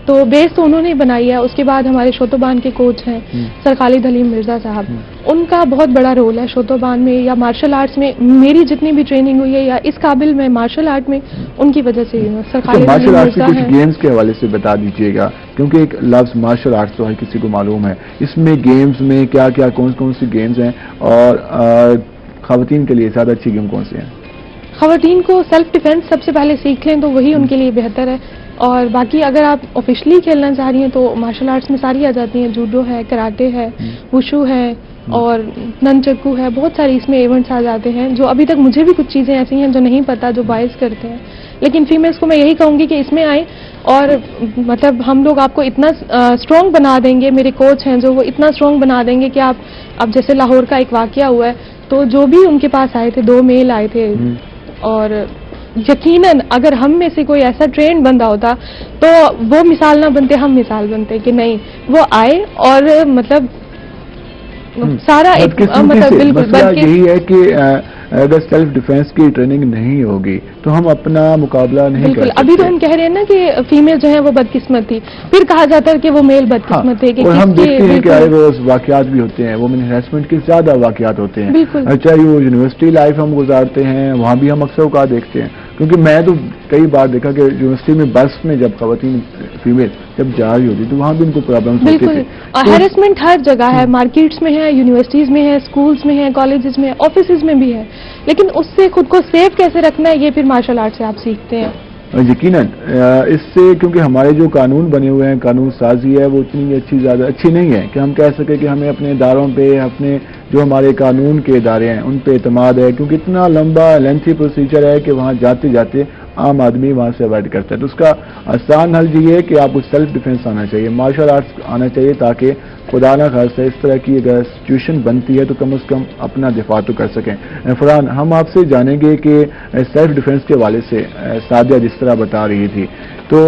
تو بیس تو انہوں نے بنائی ہے. اس کے بعد ہمارے شوتوبان کے کوچ ہیں سر خالد حلیم مرزا صاحب, ان کا بہت بڑا رول ہے شوتوبان میں یا مارشل آرٹس میں. میری جتنی بھی ٹریننگ ہوئی ہے یا اس قابل میں مارشل آرٹ میں, ان کی وجہ سے سر خالد حلیم مرزا ہیں. کچھ گیمز کے حوالے سے بتا دیجیے گا, کیونکہ ایک لفظ مارشل آرٹس تو ہر کسی کو معلوم ہے, اس میں گیمز میں کیا کیا کون سی گیمز ہیں, اور خواتین کے لیے زیادہ اچھی گیم کون سی ہیں؟ خواتین کو سیلف ڈیفینس سب سے پہلے سیکھ لیں تو وہی ان کے لیے بہتر ہے. اور باقی اگر آپ آفیشلی کھیلنا چاہ رہی ہیں تو مارشل آرٹس میں ساری آ جاتی ہیں. جوڈو ہے, کراٹے ہے, وشو ہے, اور نن چکو ہے. بہت ساری اس میں ایونٹس آ جاتے ہیں, جو ابھی تک مجھے بھی کچھ چیزیں ایسی ہیں جو نہیں پتا, جو بائز کرتے ہیں. لیکن فیمیلس کو میں یہی کہوں گی کہ اس میں آئیں, اور مطلب ہم لوگ آپ کو اتنا اسٹرانگ بنا دیں گے. میرے کوچ ہیں جو وہ اتنا اسٹرانگ بنا دیں گے کہ آپ, اب جیسے لاہور کا ایک واقعہ ہوا ہے, تو جو بھی ان کے پاس آئے تھے 2 میل آئے تھے, اور یقیناً اگر ہم میں سے کوئی ایسا ٹرینڈ بندہ ہوتا تو وہ مثال نہ بنتے, ہم مثال بنتے کہ نہیں وہ آئے, اور مطلب سارا ایک مطلب بالکل یہی ہے کہ اگر سیلف ڈیفینس کی ٹریننگ نہیں ہوگی تو ہم اپنا مقابلہ نہیں کر سکتے. ابھی تو ہم کہہ رہے ہیں نا کہ فیمیل جو ہے وہ بدقسمت تھی, پھر کہا جاتا ہے کہ وہ میل بدقسمت ہے. اور ہم دیکھتے ہیں کہ آئے روز واقعات بھی ہوتے ہیں, وومن ہراسمنٹ کے زیادہ واقعات ہوتے ہیں, چاہے وہ یونیورسٹی لائف ہم گزارتے ہیں وہاں بھی ہم اکثر اوقات دیکھتے ہیں. کیونکہ میں تو کئی بار دیکھا کہ یونیورسٹی میں بس میں جب خواتین فیمیل جب جا رہی ہوتی تو وہاں بھی ان کو پرابلمس ہوتی تھی. ہیرسمنٹ ہر جگہ ہے, مارکیٹس میں ہے, یونیورسٹیز میں ہے, اسکولس میں ہے, کالجز میں, آفیسز میں بھی ہے. لیکن اس سے خود کو سیف کیسے رکھنا ہے یہ پھر مارشل آرٹ سے آپ سیکھتے ہیں. یقیناً اس سے, کیونکہ ہمارے جو قانون بنے ہوئے ہیں, قانون سازی ہے وہ اتنی زیادہ اچھی نہیں ہے کہ ہم کہہ سکیں کہ ہمیں اپنے اداروں پہ, اپنے جو ہمارے قانون کے ادارے ہیں ان پہ اعتماد ہے, کیونکہ اتنا لمبا لینتھی پروسیجر ہے کہ وہاں جاتے جاتے عام آدمی وہاں سے اوائڈ کرتا ہے. تو اس کا آسان حل یہ ہے کہ آپ کو سیلف ڈیفینس آنا چاہیے, مارشل آرٹس آنا چاہیے, تاکہ خدا نہ خاصہ اس طرح کی اگر سچویشن بنتی ہے تو کم از کم اپنا دفاع تو کر سکیں. فرحان, ہم آپ سے جانیں گے کہ سیلف ڈیفینس کے حوالے سے سعدیہ جس طرح بتا رہی تھی, تو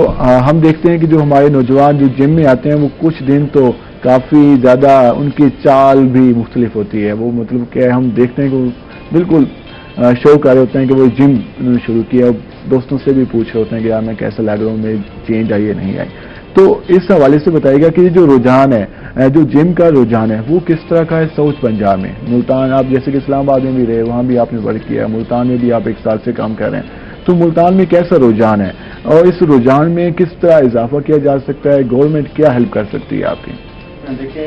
ہم دیکھتے ہیں کہ جو ہمارے نوجوان جو جم میں آتے ہیں وہ کچھ دن تو کافی زیادہ ان کی چال بھی مختلف ہوتی ہے. وہ مطلب کہ ہم دیکھتے ہیں کہ وہ بالکل شوق آ رہے ہوتے ہیں کہ وہ جم انہوں نے شروع کیا, دوستوں سے بھی پوچھ رہے ہوتے ہیں کہ یار میں کیسا لگ رہا ہوں, میں چینج آئی ہے نہیں آئی. تو اس حوالے سے بتائیے گا کہ یہ جو رجحان ہے, جو جم کا رجحان ہے وہ کس طرح کا ہے ساؤتھ پنجاب میں. ملتان, آپ جیسے کہ اسلام آباد میں بھی رہے, وہاں بھی آپ نے ورک کیا, ملتان میں بھی آپ 1 سال سے کام کر رہے ہیں, تو ملتان میں کیسا رجحان ہے اور اس رجحان میں کس طرح اضافہ کیا جا سکتا ہے, گورنمنٹ کیا ہیلپ کر سکتی ہے آپ کی؟ دیکھیں,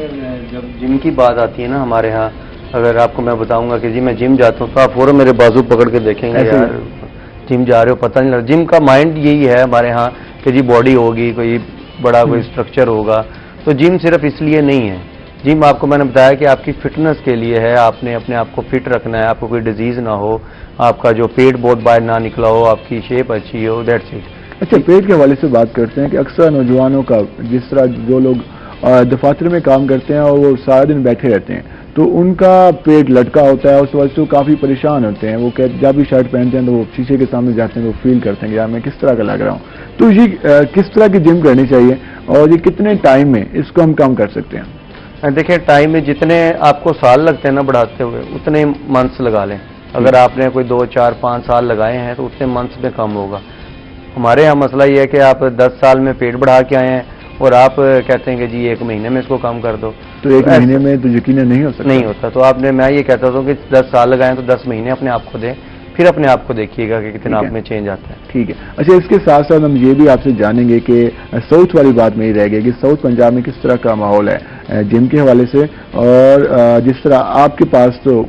جب جم کی بات آتی ہے نا ہمارے ہاں, اگر آپ کو میں بتاؤں گا کہ جی میں جم جاتا ہوں تو آپ فوراً میرے بازو پکڑ کے دیکھیں گے یار جم جا رہے ہو, پتہ نہیں لگا. جم کا مائنڈ یہی ہے ہمارے ہاں کہ جی باڈی ہوگی, کوئی بڑا کوئی اسٹرکچر ہوگا. تو جم صرف اس لیے نہیں ہے, جم آپ کو میں نے بتایا کہ آپ کی فٹنس کے لیے ہے, آپ نے اپنے آپ کو فٹ رکھنا ہے, آپ کو کوئی ڈیزیز نہ ہو, آپ کا جو پیٹ بہت باہر نہ نکلا ہو, آپ کی شیپ اچھی ہو, دیٹس اٹ. اچھا, پیٹ کے حوالے سے بات کرتے ہیں کہ اکثر نوجوانوں کا, جس طرح جو لوگ دفاتر میں کام کرتے ہیں اور وہ سارا دن بیٹھے رہتے ہیں تو ان کا پیٹ لٹکا ہوتا ہے, اس وجہ سے وہ کافی پریشان ہوتے ہیں. وہ جب بھی شرٹ پہنتے ہیں تو وہ شیشے کے سامنے جاتے ہیں تو وہ فیل کرتے ہیں کہ یار میں کس طرح کا لگ رہا ہوں. تو یہ کس طرح کی جم کرنی چاہیے اور یہ کتنے ٹائم میں اس کو ہم کم کر سکتے ہیں؟ دیکھیں, ٹائم میں جتنے آپ کو سال لگتے ہیں نا بڑھاتے ہوئے, اتنے منتھس لگا لیں. اگر آپ نے کوئی 2, 4, 5 سال لگائے ہیں تو اتنے منتھس میں کم ہوگا. ہمارے یہاں مسئلہ یہ ہے کہ آپ 10 سال میں پیٹ بڑھا کے آئے ہیں اور آپ کہتے ہیں کہ جی 1 مہینے میں اس کو کم کر دو, تو 1 مہینے میں تو یقیناً نہیں ہو سکتا. نہیں ہوتا. تو آپ نے, میں یہ کہتا ہوں کہ 10 سال لگائیں تو 10 مہینے اپنے آپ کو دیں, پھر اپنے آپ کو دیکھیے گا کہ کتنا آپ میں چینج آتا ہے. ٹھیک ہے. اچھا, اس کے ساتھ ساتھ ہم یہ بھی آپ سے جانیں گے کہ ساؤتھ والی بات میں ہی رہ گئی کہ ساؤتھ پنجاب میں کس طرح کا ماحول ہے جم کے حوالے سے, اور جس طرح آپ کے پاس تو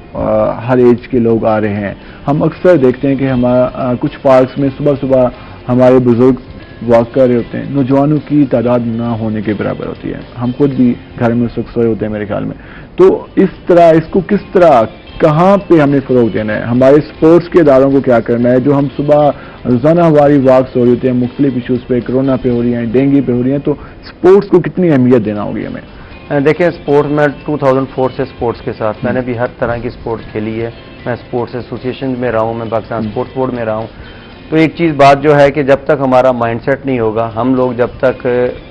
ہر ایج کے لوگ آ رہے ہیں. ہم اکثر دیکھتے ہیں کہ ہمارا کچھ پارکس میں صبح صبح ہمارے بزرگ واک کر رہے ہوتے ہیں, نوجوانوں کی تعداد نہ ہونے کے برابر ہوتی ہے. ہم خود بھی گھر میں اس وقت سوئے ہوتے ہیں میرے خیال میں. تو اس طرح اس کو کس طرح, کہاں پہ ہمیں فروغ دینا ہے, ہمارے اسپورٹس کے اداروں کو کیا کرنا ہے, جو ہم صبح روزانہ ہماری واکس ہو رہی ہوتے ہیں مختلف ایشوز پہ, کرونا پہ ہو رہی ہیں, ڈینگی پہ ہو رہی ہیں, تو اسپورٹس کو کتنی اہمیت دینا ہوگی ہمیں؟ دیکھیں اسپورٹس میں 2004 سے اسپورٹس کے ساتھ میں نے بھی ہر طرح کی اسپورٹس کھیلی ہے. میں اسپورٹس ایسوسیشن میں رہا ہوں, میں پاکستان اسپورٹس بورڈ میں رہا ہوں. تو ایک چیز بات جو ہے کہ جب تک ہمارا مائنڈ سیٹ نہیں ہوگا, ہم لوگ جب تک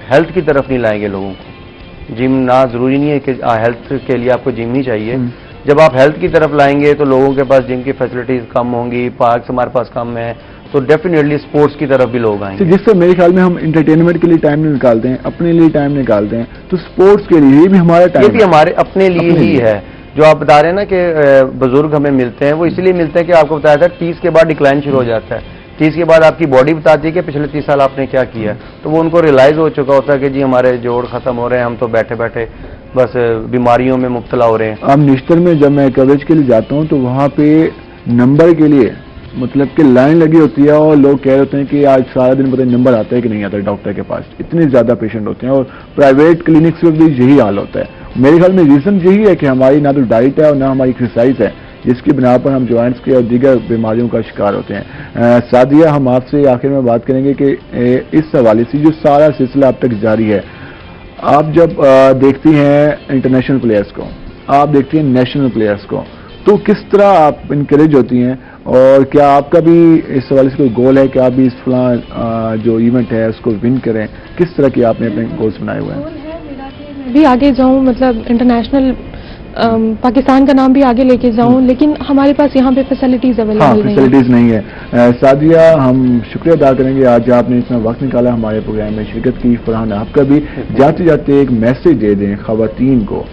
ہیلتھ کی طرف نہیں لائیں گے لوگوں کو, جم نہ ضروری نہیں ہے کہ ہیلتھ کے لیے آپ کو جم ہی چاہیے. جب آپ ہیلتھ کی طرف لائیں گے تو لوگوں کے پاس جم کی فیسلٹیز کم ہوں گی, پارکس ہمارے پاس کم ہیں, تو ڈیفینیٹلی اسپورٹس کی طرف بھی لوگ آئیں گے. جس سے میرے خیال میں ہم انٹرٹینمنٹ کے لیے ٹائم نکالتے ہیں, اپنے لیے ٹائم نکالتے ہیں, تو اسپورٹس کے لیے یہ بھی ہمارا ٹائم, یہ بھی ہمارے اپنے لیے ہی ہے. جو آپ بتا رہے ہیں نا کہ بزرگ ہمیں ملتے ہیں, وہ اس لیے ملتے ہیں کہ آپ کو بتایا تھا 30 کے بعد ڈکلائن شروع ہو جاتا ہے. 30 کے بعد آپ کی باڈی بتاتی ہے کہ پچھلے 30 سال آپ نے کیا کیا, تو وہ ان کو ریئلائز ہو چکا ہوتا ہے کہ جی ہمارے جوڑ ختم ہو رہے ہیں, ہم تو بیٹھے بیٹھے بس بیماریوں میں مبتلا ہو رہے ہیں. اب نشتر میں جب میں کوریج کے لیے جاتا ہوں تو وہاں پہ نمبر کے لیے مطلب کہ لائن لگی ہوتی ہے, اور لوگ کہہ رہے ہوتے ہیں کہ آج سارا دن پتہ نمبر آتا ہے کہ نہیں آتا ہے ڈاکٹر کے پاس, اتنے زیادہ پیشنٹ ہوتے ہیں. اور پرائیویٹ کلینکس میں بھی یہی حال ہوتا ہے. میرے خیال میں ریزن یہی ہے کہ ہماری نہ تو ڈائٹ ہے اور نہ ہماری ایکسرسائز ہے, جس کی بنا پر ہم جوائنٹس کے اور دیگر بیماریوں کا شکار ہوتے ہیں. سعدیہ, ہم آپ سے آخر میں بات کریں گے کہ اس حوالے سے جو سارا سلسلہ اب تک جاری ہے, آپ جب دیکھتی ہیں انٹرنیشنل پلیئرس کو, آپ دیکھتی ہیں نیشنل پلیئرس کو, تو کس طرح آپ انکریج ہوتی ہیں, اور کیا آپ کا بھی اس حوالے سے کوئی گول ہے کہ آپ بھی اس فلاں جو ایونٹ ہے اس کو ون کریں؟ کس طرح کی آپ نے اپنے گولز بنائے ہوئے ہیں؟ میں بھی آگے جاؤں, مطلب انٹرنیشنل پاکستان کا نام بھی آگے لے کے جاؤں, لیکن ہمارے پاس یہاں پہ فیسلٹیز اویلیبل نہیں ہیں. فیسلٹیز نہیں ہے. سعدیہ, ہم شکریہ ادا کریں گے آج آپ نے اتنا وقت نکالا ہمارے پروگرام میں شرکت کی. فرحان, آپ کا بھی جاتے جاتے ایک میسج دے دیں خواتین کو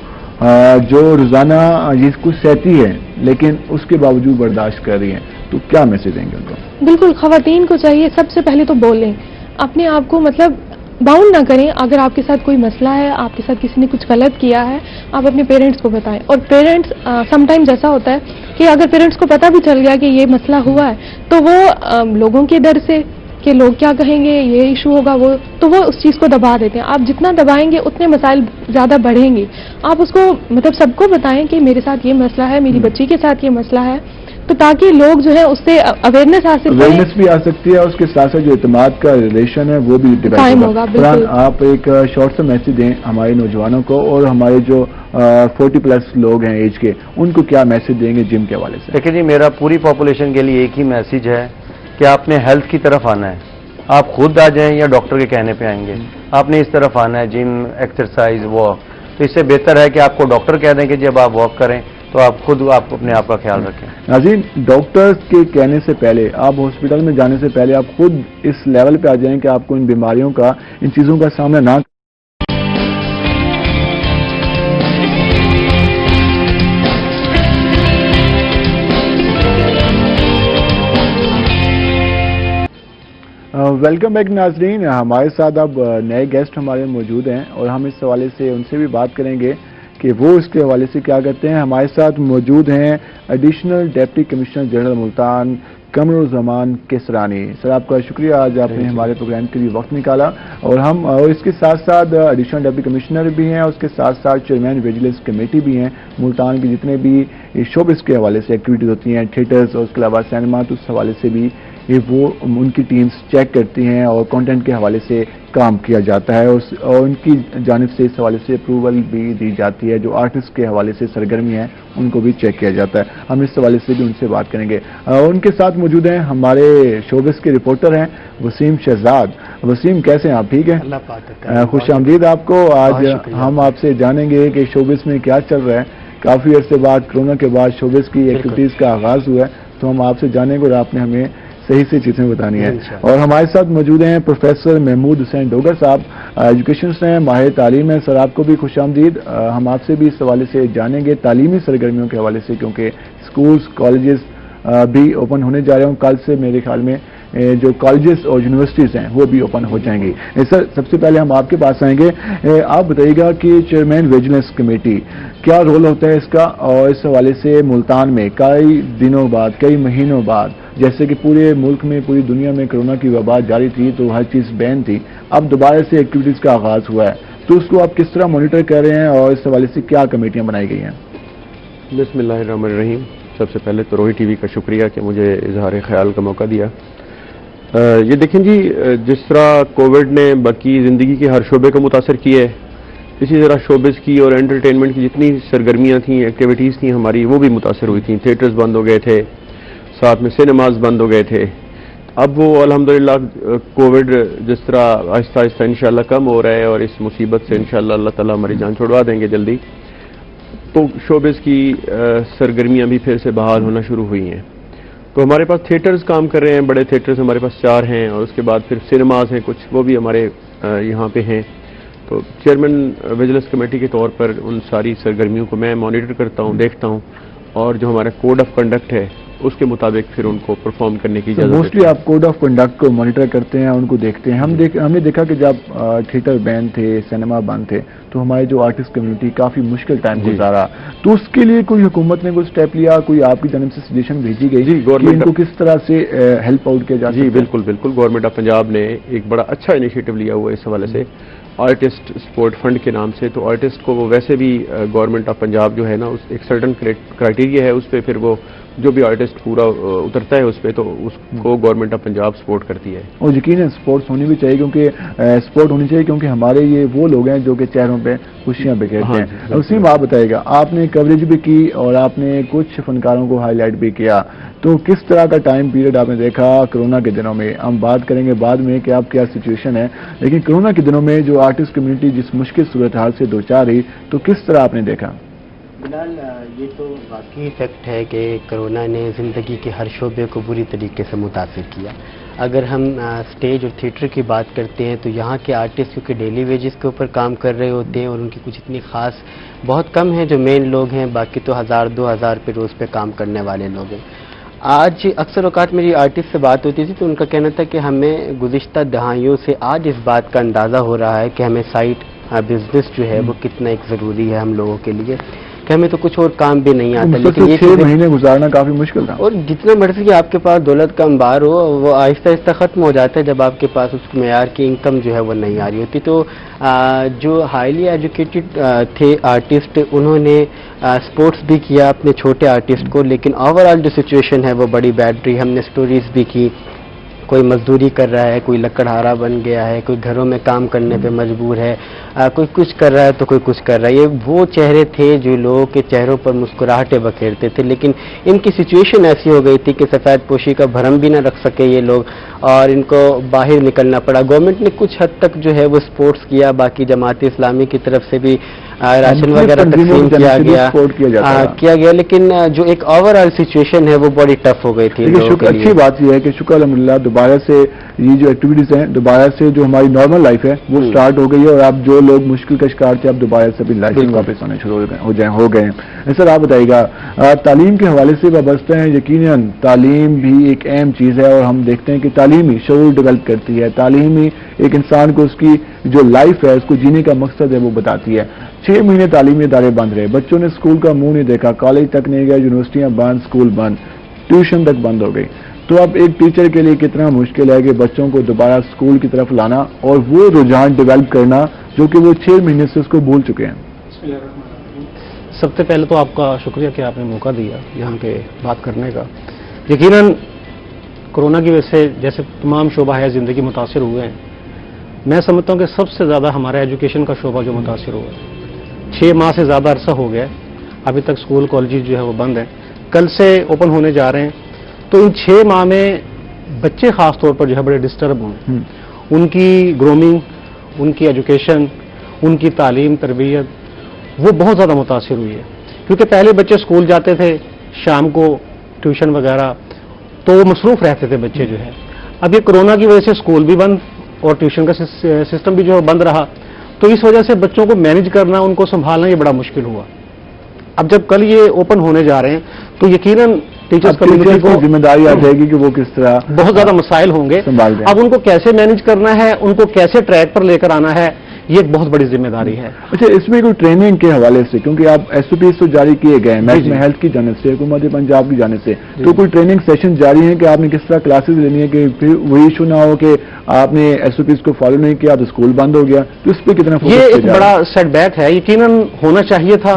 جو روزانہ یہ کچھ سہتی ہے لیکن اس کے باوجود برداشت کر رہی ہیں, تو کیا میسج دیں گے ان کو؟ بالکل, خواتین کو چاہیے سب سے پہلے تو بولیں, اپنے آپ کو مطلب باؤنڈ نہ کریں. اگر آپ کے ساتھ کوئی مسئلہ ہے, آپ کے ساتھ کسی نے کچھ غلط کیا ہے, آپ اپنے پیرنٹس کو بتائیں. اور پیرنٹس سم ٹائمز ایسا ہوتا ہے کہ اگر پیرنٹس کو پتہ بھی چل گیا کہ یہ مسئلہ ہوا ہے, تو وہ لوگوں کے ڈر سے کہ لوگ کیا کہیں گے, یہ ایشو ہوگا, تو وہ اس چیز کو دبا دیتے ہیں. آپ جتنا دبائیں گے اتنے مسائل زیادہ بڑھیں گے. آپ اس کو مطلب سب کو بتائیں کہ میرے ساتھ یہ مسئلہ ہے, میری بچی کے ساتھ یہ مسئلہ ہے, تو تاکہ لوگ جو ہے اس سے اویئرنس حاصل کریں. اویئرنس بھی آ سکتی ہے, اس کے ساتھ ساتھ جو اعتماد کا ریلیشن ہے وہ بھی قائم ہوگا. بالکل, آپ ایک شارٹ سا میسج دیں ہمارے نوجوانوں کو, اور ہمارے جو 40+ لوگ ہیں ایج کے, ان کو کیا میسج دیں گے جم کے حوالے سے؟ دیکھیں جی, میرا پوری پاپولیشن کے لیے ایک ہی میسج ہے کہ آپ نے ہیلتھ کی طرف آنا ہے. آپ خود آ جائیں یا ڈاکٹر کے کہنے پہ آئیں گے, آپ نے اس طرف آنا ہے, جم, ایکسرسائز, واک. تو اس سے بہتر ہے کہ آپ کو ڈاکٹر کہہ دیں کہ جب آپ واک کریں تو آپ خود آپ اپنے آپ کا خیال رکھیں. ناظرین, ڈاکٹر کے کہنے سے پہلے, آپ ہاسپٹل میں جانے سے پہلے آپ خود اس لیول پہ آ جائیں کہ آپ کو ان بیماریوں کا, ان چیزوں کا سامنا نہ ویلکم بیک. ناظرین, ہمارے ساتھ اب نئے گیسٹ ہمارے موجود ہیں, اور ہم اس حوالے سے ان سے بھی بات کریں گے کہ وہ اس کے حوالے سے کیا کرتے ہیں. ہمارے ساتھ موجود ہیں additional deputy commissioner general Multan Qamaruzzaman Kasrani. Sir, آپ کا شکریہ, آج آپ نے ہمارے پروگرام کے لیے وقت نکالا. اور اس کے ساتھ ساتھ ایڈیشنل ڈپٹی کمشنر بھی ہیں, اس کے ساتھ ساتھ چیئرمین ویجیلنس کمیٹی بھی ہیں. ملتان کے جتنے بھی شوبز کے حوالے سے ایکٹیویٹیز ہوتی ہیں, تھیٹرز اور اس کے علاوہ سینما, تو اس حوالے سے بھی وہ ان کی ٹیمز چیک کرتی ہیں, اور کنٹینٹ کے حوالے سے کام کیا جاتا ہے, اور ان کی جانب سے اس حوالے سے اپروول بھی دی جاتی ہے. جو آرٹسٹ کے حوالے سے سرگرمی ہیں ان کو بھی چیک کیا جاتا ہے. ہم اس حوالے سے بھی ان سے بات کریں گے. ان کے ساتھ موجود ہیں ہمارے شوبز کے رپورٹر ہیں وسیم شہزاد. وسیم, کیسے ہیں آپ؟ ٹھیک ہیں, خوش آمدید آپ کو. آج ہم آپ سے جانیں گے کہ شوبز میں کیا چل رہا ہے. کافی عرصے بعد, کرونا کے بعد شوبز کی ایکٹیویٹیز کا آغاز ہوا ہے, تو ہم آپ سے جانیں گے اور آپ نے ہمیں صحیح سے چیزیں بتانی ہیں. اور ہمارے ساتھ موجود ہیں پروفیسر محمود حسین ڈوگر صاحب, ایجوکیشنسٹ ہیں, ماہر تعلیم ہیں. سر, آپ کو بھی خوش آمدید. ہم آپ سے بھی اس حوالے سے جانیں گے تعلیمی سرگرمیوں کے حوالے سے, کیونکہ اسکولز, کالجز بھی اوپن ہونے جا رہے ہوں. کل سے میرے خیال میں جو کالجز اور یونیورسٹیز ہیں وہ بھی اوپن ہو جائیں گی. سر, سب سے پہلے ہم آپ کے پاس آئیں گے. آپ بتائیے گا کہ چیئرمین ویجیلنس کمیٹی کیا رول ہوتا ہے اس کا, اور اس حوالے سے ملتان میں کئی دنوں بعد, کئی مہینوں بعد, جیسے کہ پورے ملک میں, پوری دنیا میں کرونا کی وبا جاری تھی تو ہر چیز بین تھی, اب دوبارہ سے ایکٹیویٹیز کا آغاز ہوا ہے, تو اس کو آپ کس طرح مانیٹر کر رہے ہیں, اور اس حوالے سے کیا کمیٹیاں بنائی گئی ہیں؟ بسم اللہ الرحمن الرحیم. سب سے پہلے تو روہی ٹی وی کا شکریہ کہ مجھے اظہار خیال کا موقع دیا. یہ دیکھیں جی, جس طرح کووڈ نے باقی زندگی کے ہر شعبے کو متاثر کیا ہے, اسی طرح شوبز کی اور انٹرٹینمنٹ کی جتنی سرگرمیاں تھیں، ایکٹیویٹیز تھیں ہماری، وہ بھی متاثر ہوئی تھیں. تھیٹرز بند ہو گئے تھے، ساتھ میں سینماز بند ہو گئے تھے. اب وہ الحمدللہ کووڈ جس طرح آہستہ آہستہ انشاءاللہ کم ہو رہا ہے اور اس مصیبت سے انشاءاللہ اللہ تعالیٰ ہماری جان چھڑوا دیں گے جلدی، تو شوبز کی سرگرمیاں بھی پھر سے بحال ہونا شروع ہوئی ہیں. تو ہمارے پاس تھیٹرز کام کر رہے ہیں، بڑے تھیٹرز ہمارے پاس 4 ہیں، اور اس کے بعد پھر سینماز ہیں کچھ، وہ بھی ہمارے یہاں پہ ہیں. تو چیئرمین ویجیلنس کمیٹی کے طور پر ان ساری سرگرمیوں کو میں مانیٹر کرتا ہوں، دیکھتا ہوں، اور جو ہمارا کوڈ آف کنڈکٹ ہے اس کے مطابق پھر ان کو پرفارم کرنے کی اجازت موسٹلی آپ کوڈ آف کنڈکٹ کو مانیٹر کرتے ہیں، ان کو دیکھتے ہیں. ہم نے دیکھا کہ جب تھیٹر بند تھے، سینما بند تھے، تو ہمارے جو آرٹسٹ کمیونٹی کافی مشکل ٹائم گزارا. تو اس کے لیے کوئی حکومت نے کوئی اسٹیپ لیا، کوئی آپ کی جانب سے سجیشن بھیجی گئی کہ ان کو کس طرح سے ہیلپ آؤٹ کیا جا سکتا ہے؟ جی بالکل بالکل. گورنمنٹ آف پنجاب نے ایک بڑا اچھا انیشیٹو لیا ہوا ہے اس حوالے سے، آرٹسٹ سپورٹ فنڈ کے نام سے. تو آرٹسٹ کو وہ ویسے بھی گورنمنٹ آف پنجاب جو ہے نا، اس ایک سرٹن کرائٹیریا ہے اس پہ، پھر وہ جو بھی آرٹسٹ پورا اترتا ہے اس پہ، تو اس کو گورنمنٹ آف پنجاب سپورٹ کرتی ہے. اور یقیناً سپورٹس ہونی بھی چاہیے، کیونکہ سپورٹ ہونی چاہیے، کیونکہ ہمارے یہ وہ لوگ ہیں جو کہ چہروں پہ خوشیاں بکھیرتے ہیں. وسیم آپ بتائیے گا، آپ نے کوریج بھی کی اور آپ نے کچھ فنکاروں کو ہائی لائٹ بھی کیا، تو کس طرح کا ٹائم پیریڈ آپ نے دیکھا کرونا کے دنوں میں؟ ہم بات کریں گے بعد میں کہ آپ کیا سچویشن ہے، لیکن کرونا کے دنوں میں جو آرٹسٹ کمیونٹی جس مشکل صورتحال سے دوچار رہی، تو کس طرح آپ نے دیکھا؟ بلال، یہ تو واقعی فیکٹ ہے کہ کرونا نے زندگی کے ہر شعبے کو بری طریقے سے متاثر کیا. اگر ہم سٹیج اور تھیٹر کی بات کرتے ہیں تو یہاں کے آرٹسٹ کیونکہ ڈیلی ویجز کے اوپر کام کر رہے ہوتے ہیں، اور ان کی کچھ اتنی خاص بہت کم ہیں جو مین لوگ ہیں، باقی تو 1000-2000 پہ روز پہ کام کرنے والے لوگ ہیں. آج اکثر اوقات میری آرٹسٹ سے بات ہوتی تھی تو ان کا کہنا تھا کہ ہمیں گزشتہ دہائیوں سے آج اس بات کا اندازہ ہو رہا ہے کہ ہمیں سائٹ بزنس جو ہے وہ کتنا ایک ضروری ہے ہم لوگوں کے لیے، کہ ہمیں تو کچھ اور کام بھی نہیں آتا. لیکن یہ 6 مہینے گزارنا کافی مشکل تھا، اور جتنا مرضی آپ کے پاس دولت کا انبار ہو، وہ آہستہ آہستہ ختم ہو جاتا ہے جب آپ کے پاس اس معیار کی انکم جو ہے وہ نہیں آ رہی ہوتی. تو جو ہائیلی ایجوکیٹڈ تھے آرٹسٹ، انہوں نے سپورٹس بھی کیا اپنے چھوٹے آرٹسٹ کو، لیکن اوور آل جو سچویشن ہے وہ بڑی بیڈ رہی. ہم نے سٹوریز بھی کی، کوئی مزدوری کر رہا ہے، کوئی لکڑہارا بن گیا ہے، کوئی گھروں میں کام کرنے پہ مجبور ہے، کوئی کچھ کر رہا ہے تو کوئی کچھ کر رہا ہے. یہ وہ چہرے تھے جو لوگوں کے چہروں پر مسکراہٹیں بکھیرتے تھے، لیکن ان کی سچویشن ایسی ہو گئی تھی کہ سفید پوشی کا بھرم بھی نہ رکھ سکے یہ لوگ، اور ان کو باہر نکلنا پڑا. گورنمنٹ نے کچھ حد تک جو ہے وہ سپورٹس کیا، باقی جماعت اسلامی کی طرف سے بھی راشن وغیرہ تقسیم کیا گیا، لیکن جو ایک اوور آل سچویشن ہے وہ بڑی ٹف ہو گئی تھی. اچھی بات یہ ہے کہ شکر الحمدللہ دوبارہ سے یہ جو ایکٹیویٹیز ہیں، دوبارہ سے جو ہماری نارمل لائف ہے وہ سٹارٹ ہو گئی ہے، اور اب جو لوگ مشکل کا شکار تھے اب دوبارہ سے اپنی لائف میں واپس آنے شروع ہو گئے ہیں. سر آپ بتائیے گا، تعلیم کے حوالے سے وابستہ ہیں. یقیناً تعلیم بھی ایک اہم چیز ہے، اور ہم دیکھتے ہیں کہ تعلیم ہی شعور ڈیولپ کرتی ہے، تعلیم ہی ایک انسان کو اس کی جو لائف ہے، اس کو جینے کا مقصد ہے وہ بتاتی ہے. 6 مہینے تعلیمی ادارے بند رہے، بچوں نے اسکول کا منہ نہیں دیکھا، کالج تک نہیں گئے، یونیورسٹیاں بند، اسکول بند، ٹیوشن تک بند ہو گئی. تو اب ایک ٹیچر کے لیے کتنا مشکل ہے کہ بچوں کو دوبارہ اسکول کی طرف لانا اور وہ رجحان ڈیولپ کرنا جو کہ وہ 6 مہینے سے اس کو بھول چکے ہیں. سب سے پہلے تو آپ کا شکریہ کہ آپ نے موقع دیا یہاں پہ بات کرنے کا. یقیناً کرونا کی وجہ سے جیسے تمام شعبہ ہے زندگی متاثر ہوئے ہیں، میں سمجھتا ہوں کہ سب سے زیادہ ہمارا ایجوکیشن کا شعبہ جو متاثر ہوا ہے. 6 ماہ سے زیادہ عرصہ ہو گیا ہے، ابھی تک اسکول کالجز جو ہے وہ بند ہیں، کل سے اوپن ہونے جا رہے ہیں. تو ان 6 ماہ میں بچے خاص طور پر جو ہے بڑے ڈسٹرب ہوئے. ان کی گرومنگ، ان کی ایجوکیشن، ان کی تعلیم تربیت وہ بہت زیادہ متاثر ہوئی ہے، کیونکہ پہلے بچے اسکول جاتے تھے شام کو ٹیوشن وغیرہ، تو وہ مصروف رہتے تھے بچے جو ہے. اب یہ کرونا کی وجہ سے اسکول بھی بند اور ٹیوشن کا سسٹم بھی جو ہے بند رہا، تو اس وجہ سے بچوں کو مینج کرنا، ان کو سنبھالنا یہ بڑا مشکل ہوا. اب جب کل یہ اوپن ہونے جا رہے ہیں تو یقیناً ٹیچرز کمیونٹی کو ذمہ داری آ جائے گی کہ وہ کس طرح بہت زیادہ مسائل ہوں گے. اب ان کو کیسے مینج کرنا ہے، ان کو کیسے ٹریک پر لے کر آنا ہے، یہ ایک بہت بڑی ذمہ داری ہے. اچھا، اس میں کوئی ٹریننگ کے حوالے سے، کیونکہ آپ ایس او پیز تو جاری کیے گئے ہیں محکمہ ہیلتھ کی جانب سے، حکومت پنجاب کی جانب سے، تو کوئی ٹریننگ سیشن جاری ہیں کہ آپ نے کس طرح کلاسز لینی ہے کہ پھر وہی ایشو نہ ہو کہ آپ نے ایس او پیز کو فالو نہیں کیا تو اسکول بند ہو گیا، تو اس پہ کتنا یہ ایک بڑا سیٹ بیک ہے. یقیناً ہونا چاہیے تھا،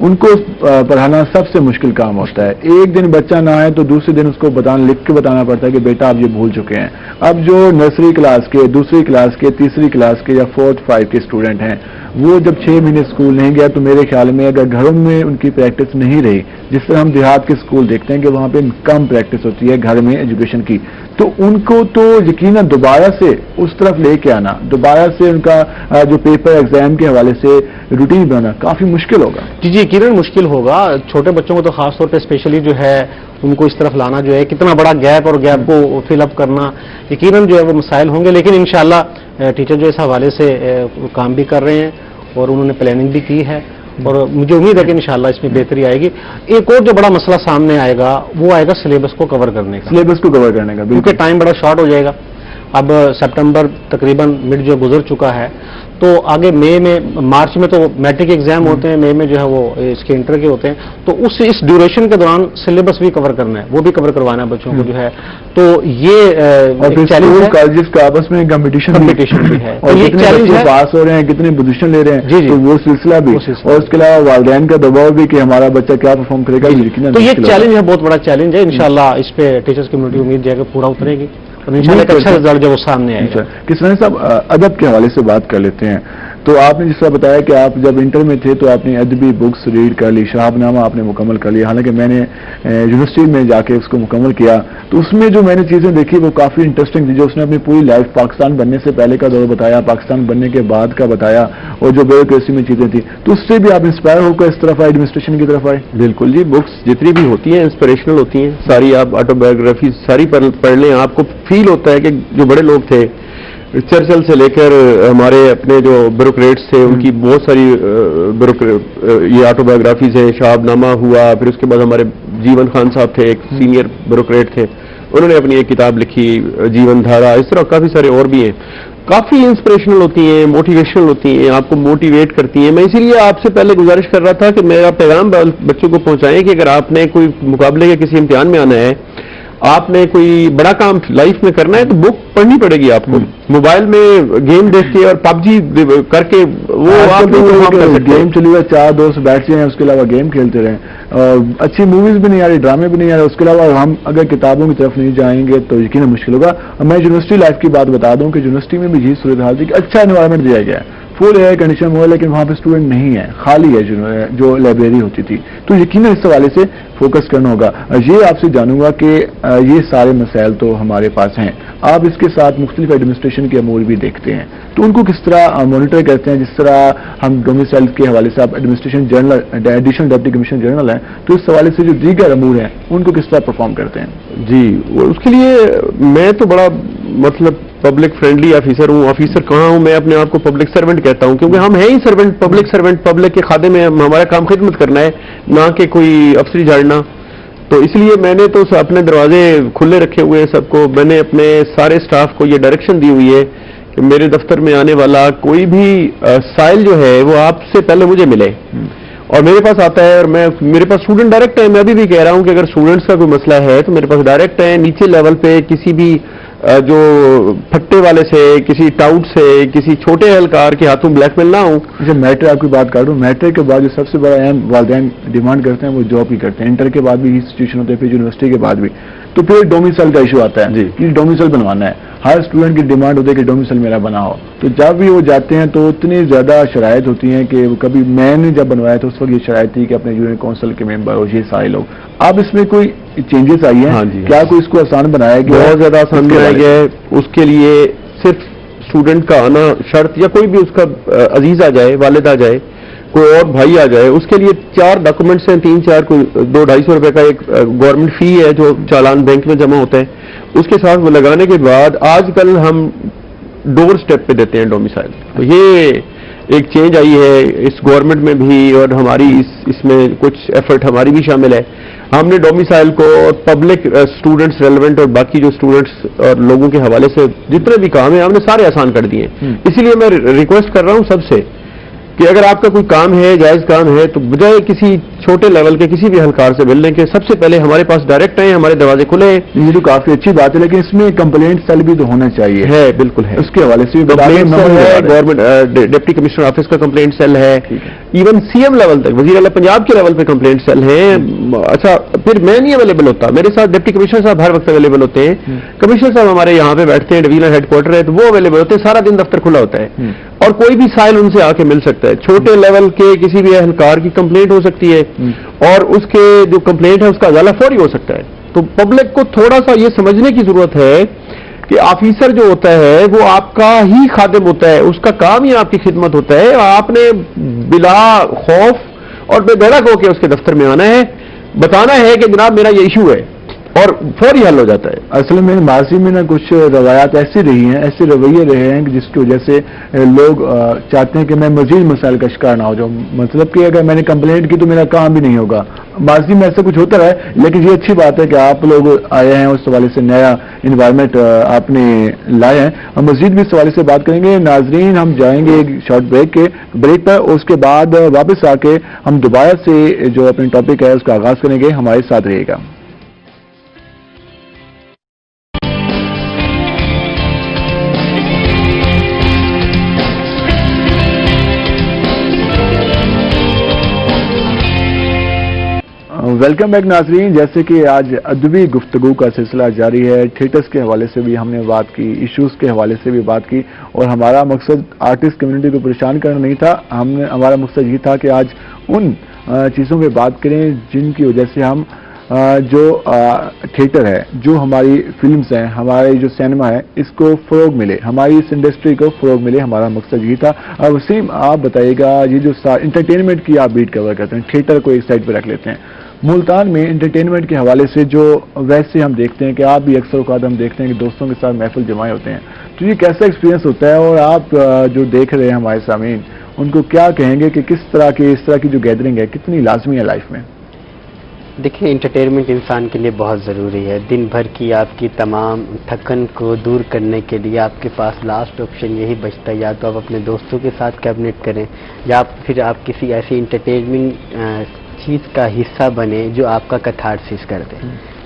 ان کو پڑھانا سب سے مشکل کام ہوتا ہے. ایک دن بچہ نہ آئے تو دوسرے دن اس کو لکھ کے بتانا پڑتا ہے کہ بیٹا آپ یہ بھول چکے ہیں. اب جو نرسری کلاس کے, دوسری کلاس کے, تیسری کلاس کے یا 4th 5 کے اسٹوڈنٹ ہیں, وہ جب 6 مہینے اسکول نہیں گیا تو میرے خیال میں اگر گھروں میں ان کی پریکٹس نہیں رہی, جس طرح ہم دیہات کے اسکول دیکھتے ہیں کہ وہاں پہ کم پریکٹس ہوتی ہے گھر میں ایجوکیشن کی, تو ان کو تو یقیناً دوبارہ سے اس طرف لے کے آنا, دوبارہ سے ان کا جو پیپر ایگزام کے حوالے سے روٹین بنانا کافی مشکل ہوگا. جی یقیناً مشکل ہوگا. چھوٹے بچوں کو تو خاص طور پہ اسپیشلی جو ہے ان کو اس طرف لانا جو ہے کتنا بڑا گیپ, اور گیپ کو فل اپ کرنا یقیناً جو ہے وہ مسائل ہوں گے. لیکن انشاءاللہ ٹیچر جو اس حوالے سے کام بھی کر رہے ہیں اور انہوں نے پلاننگ بھی کی ہے, اور مجھے امید ہے کہ انشاءاللہ اس میں بہتری آئے گی. ایک اور جو بڑا مسئلہ سامنے آئے گا وہ آئے گا سلیبس کو کور کرنے کا. سلیبس کو کور کرنے کا کیونکہ ٹائم بڑا شارٹ ہو جائے گا. اب سپٹمبر تقریباً مڈ جو گزر چکا ہے, تو آگے مئی میں, مارچ میں تو میٹرک ایگزام ہوتے ہیں, مئی میں جو ہے وہ اس کے انٹر کے ہوتے ہیں, تو اس ڈیوریشن کے دوران سلیبس بھی کور کرنا ہے, وہ بھی کور کروانا ہے بچوں کو جو ہے. تو یہ چیلنج کالجز کا آپس میں کمپٹیشن بھی ہے, اور یہ چیلنج پاس ہو رہے ہیں, کتنے پوزیشن لے رہے ہیں, جی تو وہ سلسلہ بھی, اور اس کے علاوہ والدین کا دباؤ بھی کہ ہمارا بچہ کیا پرفارم کرے گا. تو یہ چیلنج ہے, بہت بڑا چیلنج ہے. انشاءاللہ اس پہ ٹیچرز کمیونٹی امید ہے کہ پورا اترے گی, اور انشاءاللہ ایک اچھا رزلٹ جو وہ سامنے آئے گا. کسرانی صاحب, ادب کے حوالے سے بات کر لیتے ہیں. تو آپ نے جس طرح بتایا کہ آپ جب انٹر میں تھے تو آپ نے ادبی بکس ریڈ کر لی, شہاب نامہ آپ نے مکمل کر لیا, حالانکہ میں نے یونیورسٹی میں جا کے اس کو مکمل کیا, تو اس میں جو میں نے چیزیں دیکھی وہ کافی انٹرسٹنگ تھی. جو اس نے اپنی پوری لائف پاکستان بننے سے پہلے کا دور بتایا, پاکستان بننے کے بعد کا بتایا, اور جو بیوروکریسی میں چیزیں تھیں, تو اس سے بھی آپ انسپائر ہو کر اس طرف آئے, ایڈمنسٹریشن کی طرف آئے. بالکل جی, بکس جتنی بھی ہوتی ہیں انسپریشنل ہوتی ہیں ساری. آپ آٹو بایوگرافی ساری پڑھ لیں, آپ کو فیل ہوتا ہے کہ جو بڑے لوگ تھے, چرچل سے لے کر ہمارے اپنے جو بیوروکریٹس تھے, ان کی بہت ساری یہ آٹو بایوگرافیز ہیں. شہاب نامہ ہوا, پھر اس کے بعد ہمارے جیون خان صاحب تھے, ایک سینئر بیوروکریٹ تھے, انہوں نے اپنی ایک کتاب لکھی جیون دھارا. اس طرح کافی سارے اور بھی ہیں. کافی انسپریشنل ہوتی ہیں, موٹیویشنل ہوتی ہیں, آپ کو موٹیویٹ کرتی ہیں. میں اسی لیے آپ سے پہلے گزارش کر رہا تھا کہ میرا پیغام بچوں کو پہنچائیں کہ اگر آپ نے کوئی مقابلے یا کسی امتحان میں آنا ہے, آپ نے کوئی بڑا کام لائف میں کرنا ہے, تو بک پڑھنی پڑے گی آپ کو. موبائل میں گیم دیکھ کے اور پب جی کر کے وہ گیم چلی گیا, 4 دوست بیٹھ جائیں, اس کے علاوہ گیم کھیلتے رہیں, اور اچھی موویز بھی نہیں آ رہی, ڈرامے بھی نہیں آ رہے. اس کے علاوہ ہم اگر کتابوں کی طرف نہیں جائیں گے تو یقیناً مشکل ہوگا. میں یونیورسٹی لائف کی بات بتا دوں کہ یونیورسٹی میں بھی یہی صورتحال تھی کہ اچھا انوائرمنٹ دیا گیا ہے, فل ایئر کنڈیشن ہوا, لیکن وہاں پہ اسٹوڈنٹ نہیں ہے, خالی ہے جو لائبریری ہوتی تھی. تو یقیناً اس حوالے سے فوکس کرنا ہوگا. یہ آپ سے جانوں گا کہ یہ سارے مسائل تو ہمارے پاس ہیں, آپ اس کے ساتھ مختلف ایڈمنسٹریشن کے امور بھی دیکھتے ہیں, تو ان کو کس طرح مانیٹر کرتے ہیں؟ جس طرح ہم ڈومیسائل کے حوالے سے آپ administration general, additional deputy commissioner general ہیں, تو اس حوالے سے جو دیگر امور ہیں ان کو کس طرح پرفارم کرتے ہیں؟ جی, اس کے لیے میں تو بڑا پبلک فرینڈلی آفیسر ہوں. آفیسر کہاں ہوں, میں اپنے آپ کو پبلک سرونٹ کہتا ہوں, کیونکہ ہم ہیں ہی سرونٹ, پبلک سرونٹ, پبلک کے خادم میں ہمارا کام خدمت کرنا ہے, نہ کہ کوئی افسری جھاڑنا. تو اس لیے میں نے تو اپنے دروازے کھلے رکھے ہوئے ہیں سب کو. میں نے اپنے سارے سٹاف کو یہ ڈائریکشن دی ہوئی ہے کہ میرے دفتر میں آنے والا کوئی بھی سائل جو ہے وہ آپ سے پہلے مجھے ملے اور میرے پاس آتا ہے, اور میرے پاس اسٹوڈنٹ ڈائریکٹ ہے. میں ابھی بھی کہہ رہا ہوں کہ اگر اسٹوڈنٹس کا کوئی مسئلہ ہے تو میرے پاس ڈائریکٹ ہے. نیچے لیول پہ کسی بھی جو پھٹے والے سے, کسی ٹاؤٹ سے, کسی چھوٹے اہلکار کے ہاتھوں بلیک میل نہ ہوں. جب میٹرک آپ کی بات کر رہا ہوں, میٹرک کے بعد جو سب سے بڑا اہم والدین ڈیمانڈ کرتے ہیں وہ جاب ہی کرتے ہیں. انٹر کے بعد بھی انسٹیٹیوشن ہوتے ہیں, پھر یونیورسٹی کے بعد بھی. تو پھر ڈومیسائل کا ایشو آتا ہے کہ ڈومیسائل بنوانا ہے. ہر اسٹوڈنٹ کی ڈیمانڈ ہوتی ہے کہ ڈومیسائل میرا بنا ہو. تو جب بھی وہ جاتے ہیں تو اتنی زیادہ شرائط ہوتی ہیں کہ کبھی میں نے جب بنوایا تو اس وقت یہ شرائط تھی کہ اپنے یونین کونسل کے ممبر ہو, یہ سارے لوگ. اب اس میں کوئی چینجز آئی ہیں؟ کیا کوئی اس کو آسان بنایا گیا؟ بہت زیادہ آسان بنایا گیا ہے. اس کے لیے صرف اسٹوڈنٹ کا آنا شرط, یا کوئی بھی اس کا عزیز آ جائے, والد آ جائے, کوئی اور بھائی آ جائے, اس کے لیے 4 ڈاکومنٹس ہیں, 3-4 کوئی 200-250 روپے کا ایک گورنمنٹ فی ہے جو چالان بینک میں جمع ہوتا ہے. اس کے ساتھ وہ لگانے کے بعد آج کل ہم ڈور سٹیپ پہ دیتے ہیں ڈومیسائل. تو یہ ایک چینج آئی ہے اس گورنمنٹ میں بھی, اور ہماری اس میں کچھ ایفرٹ ہماری بھی شامل ہے. ہم نے ڈومیسائل کو پبلک اسٹوڈنٹس ریلیونٹ اور باقی جو اسٹوڈنٹس اور لوگوں کے حوالے سے جتنے بھی کام ہیں ہم نے سارے آسان کر دیے. اسی لیے میں ریکویسٹ کر رہا ہوں سب سے کہ اگر آپ کا کوئی کام ہے, جائز کام ہے, تو بجائے کسی چھوٹے لیول کے کسی بھی اہلکار سے مل لیں کہ سب سے پہلے ہمارے پاس ڈائریکٹ آئیں, ہمارے دروازے کھلے ہیں. یہ تو کافی اچھی بات ہے, لیکن اس میں کمپلینٹ سیل بھی تو ہونا چاہیے. ہے, بالکل ہے. اس کے حوالے سے کمپلینٹ سیل ہے, گورنمنٹ ڈپٹی کمشنر آفس کا کمپلینٹ سیل ہے, ایون سی ایم لیول تک, وزیر اعلیٰ پنجاب کے لیول پہ کمپلینٹ سیل ہے. اچھا, پھر میں نہیں اویلیبل ہوتا, میرے ساتھ ڈپٹی کمشنر صاحب ہر وقت اویلیبل ہوتے ہیں. کمشنر صاحب ہمارے یہاں پہ بیٹھتے ہیں, ڈویژنل ہیڈ کوارٹر ہے, تو وہ اویلیبل ہوتے ہیں, سارا دن دفتر کھلا ہوتا ہے, اور کوئی بھی سائل ان سے آ کے مل سکتا ہے. چھوٹے لیول کے کسی بھی اہلکار کی کمپلینٹ ہو سکتی ہے, اور اس کے جو کمپلینٹ ہے اس کا ازالہ فوری ہو سکتا ہے. تو پبلک کو تھوڑا سا یہ سمجھنے کی ضرورت ہے کہ آفیسر جو ہوتا ہے وہ آپ کا ہی خادم ہوتا ہے, اس کا کام ہی آپ کی خدمت ہوتا ہے. آپ نے بلا خوف اور بے دھڑک ہو کے اس کے دفتر میں آنا ہے, بتانا ہے کہ جناب میرا یہ ایشو ہے, اور فوری حل ہو جاتا ہے. اصل میں ماضی میں نا کچھ روایات ایسی رہی ہیں, ایسے رویے رہے ہیں جس کی وجہ سے لوگ چاہتے ہیں کہ میں مزید مسائل کا شکار نہ ہو جاؤں. مطلب کہ اگر میں نے کمپلینٹ کی تو میرا کام بھی نہیں ہوگا. ماضی میں ایسا کچھ ہوتا رہا ہے, لیکن یہ اچھی بات ہے کہ آپ لوگ آئے ہیں, اس حوالے سے نیا انوائرمنٹ آپ نے لائے ہیں. ہم مزید بھی اس حوالے سے بات کریں گے. ناظرین, ہم جائیں گے ایک شارٹ بریک پر, اس کے بعد واپس آ کے ہم دوبارہ سے جو اپنے ٹاپک ہے اس کا آغاز کریں گے. ہمارے ساتھ رہیے گا. ویلکم بیک ناظرین. جیسے کہ آج ادبی گفتگو کا سلسلہ جاری ہے, تھیٹرز کے حوالے سے بھی ہم نے بات کی, ایشوز کے حوالے سے بھی بات کی, اور ہمارا مقصد آرٹسٹ کمیونٹی کو پریشان کرنا نہیں تھا. ہمارا مقصد یہ تھا کہ آج ان چیزوں پہ بات کریں جن کی وجہ سے ہم جو تھیٹر ہے, جو ہماری فلمز ہیں, ہمارے جو سینما ہے, اس کو فروغ ملے, ہماری اس انڈسٹری کو فروغ ملے. ہمارا مقصد یہ تھا. وسیم, آپ بتائیے گا, یہ جو انٹرٹینمنٹ کی آپ بیٹ کور کرتے ہیں, تھیٹر کو ایک سائڈ پہ رکھ لیتے ہیں, ملتان میں انٹرٹینمنٹ کے حوالے سے جو ویسے ہم دیکھتے ہیں کہ آپ بھی اکثر اوقات ہم دیکھتے ہیں کہ دوستوں کے ساتھ محفل جمائے ہوتے ہیں, تو یہ کیسا ایکسپیرینس ہوتا ہے, اور آپ جو دیکھ رہے ہیں ہمارے سامعین, ان کو کیا کہیں گے کہ کس طرح کی اس طرح کی جو گیدرنگ ہے کتنی لازمی ہے لائف میں؟ دیکھیں, انٹرٹینمنٹ انسان کے لیے بہت ضروری ہے. دن بھر کی آپ کی تمام تھکن کو دور کرنے کے لیے آپ کے پاس لاسٹ آپشن یہی بچتا ہے, یا تو آپ اپنے دوستوں کے ساتھ کیبنٹ کریں, یا پھر آپ کسی ایسی انٹرٹینمنٹ چیز کا حصہ بنے جو آپ کا کتھارسس کر دے.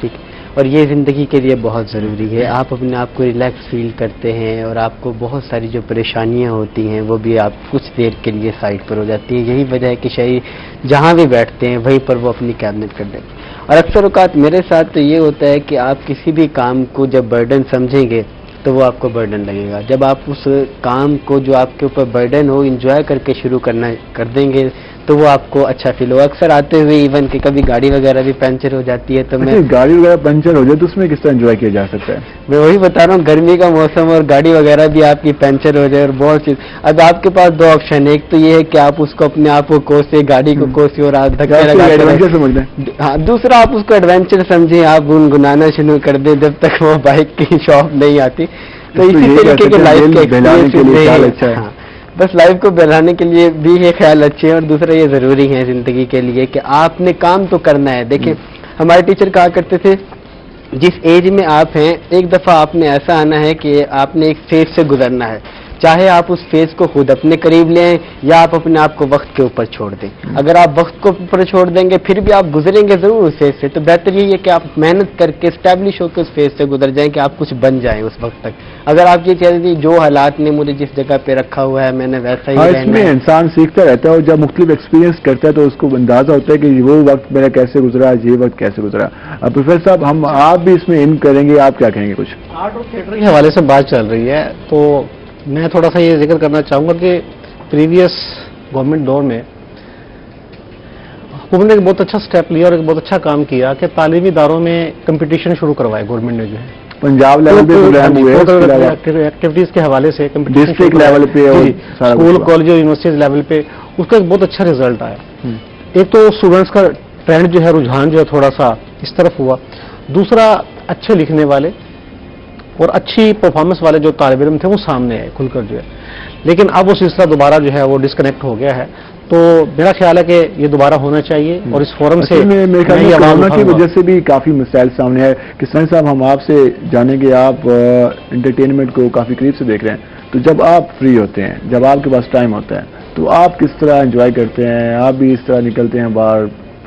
ٹھیک, اور یہ زندگی کے لیے بہت ضروری ہے. آپ اپنے آپ کو ریلیکس فیل کرتے ہیں, اور آپ کو بہت ساری جو پریشانیاں ہوتی ہیں وہ بھی آپ کچھ دیر کے لیے سائڈ پر ہو جاتی ہیں. یہی وجہ ہے کہ شہری جہاں بھی بیٹھتے ہیں وہیں پر وہ اپنی کیبنٹ کر دیتے ہیں. اور اکثر اوقات میرے ساتھ تو یہ ہوتا ہے کہ آپ کسی بھی کام کو جب برڈن سمجھیں گے تو وہ آپ کو برڈن لگے گا. جب آپ اس کام کو جو آپ کے اوپر برڈن ہو انجوائے کر کے شروع کر دیں گے تو وہ آپ کو اچھا فیل ہوگا. اکثر آتے ہوئے ایون کہ کبھی گاڑی وغیرہ بھی پنچر ہو جاتی ہے, تو میں گاڑی وغیرہ پنچر ہو جائے تو اس میں کس طرح انجوائے کیا جا سکتا ہے؟ میں وہی بتا رہا ہوں, گرمی کا موسم اور گاڑی وغیرہ بھی آپ کی پنچر ہو جائے اور بہت چیز. اب آپ کے پاس دو آپشن, ایک تو یہ ہے کہ آپ اس کو اپنے آپ کو کوسے, گاڑی کو کوسے اور آپ دھکے ایڈونچر سمجھ لیں. ہاں, دوسرا آپ اس کو ایڈونچر سمجھیں, آپ گنگنانا شروع کر دیں جب تک وہ بائک کی شاپ نہیں آتی. تو اسی طریقے کے لائف کے ایکسپیرینس, بس لائف کو بہلانے کے لیے بھی یہ خیال اچھے ہیں, اور دوسرا یہ ضروری ہے زندگی کے لیے کہ آپ نے کام تو کرنا ہے. دیکھیں, ہمارے ٹیچر کہا کرتے تھے جس ایج میں آپ ہیں ایک دفعہ آپ نے ایسا آنا ہے کہ آپ نے ایک فیز سے گزرنا ہے, چاہے آپ اس فیز کو خود اپنے قریب لیں یا آپ اپنے آپ کو وقت کے اوپر چھوڑ دیں. اگر آپ وقت کو اوپر چھوڑ دیں گے پھر بھی آپ گزریں گے ضرور اس فیز سے, تو بہتر یہی ہے کہ آپ محنت کر کے اسٹیبلش ہو کے اس فیز سے گزر جائیں کہ آپ کچھ بن جائیں اس وقت تک. اگر آپ یہ چاہتے ہیں جو حالات نے مجھے جس جگہ پہ رکھا ہوا ہے میں نے ویسا ہی رہنا ہے. اس میں انسان سیکھتا رہتا ہے, اور جب مختلف ایکسپیرینس کرتا ہے تو اس کو اندازہ ہوتا ہے کہ وہ وقت میرا کیسے گزرا, یہ وقت کیسے گزرا. پروفیسر صاحب, آپ بھی اس میں ان کریں گے, آپ کیا کہیں گے؟ کچھ آرٹ اور تھیٹر کے حوالے سے بات چل رہی ہے, تو میں تھوڑا سا یہ ذکر کرنا چاہوں گا کہ پریویس گورنمنٹ دور میں حکومت نے ایک بہت اچھا سٹیپ لیا اور ایک بہت اچھا کام کیا کہ تعلیمی اداروں میں کمپٹیشن شروع کروائے گورنمنٹ نے, جو ہے پنجاب لیول پہ ایکٹیویٹیز کے حوالے سے ڈسٹرکٹ لیول پہ, اسکول کالج اور یونیورسٹیز لیول پہ اس کا ایک بہت اچھا رزلٹ آیا. ایک تو اسٹوڈنٹس کا ٹرینڈ جو ہے, رجحان جو ہے تھوڑا سا اس طرف ہوا. دوسرا, اچھے لکھنے والے اور اچھی پرفارمنس والے جو طالب علم تھے وہ سامنے آئے کھل کر جو ہے. لیکن اب وہ سلسلہ دوبارہ جو ہے وہ ڈسکنیکٹ ہو گیا ہے. تو میرا خیال ہے کہ یہ دوبارہ ہونا چاہیے, اور اس فورم سے کورونا کی وجہ سے بھی کافی مسائل سامنے آئے. کسان صاحب, ہم آپ سے جانیں گے, آپ انٹرٹینمنٹ کو کافی قریب سے دیکھ رہے ہیں, تو جب آپ فری ہوتے ہیں, جب آپ کے پاس ٹائم ہوتا ہے, تو آپ کس طرح انجوائے کرتے ہیں؟ آپ بھی اس طرح نکلتے ہیں باہر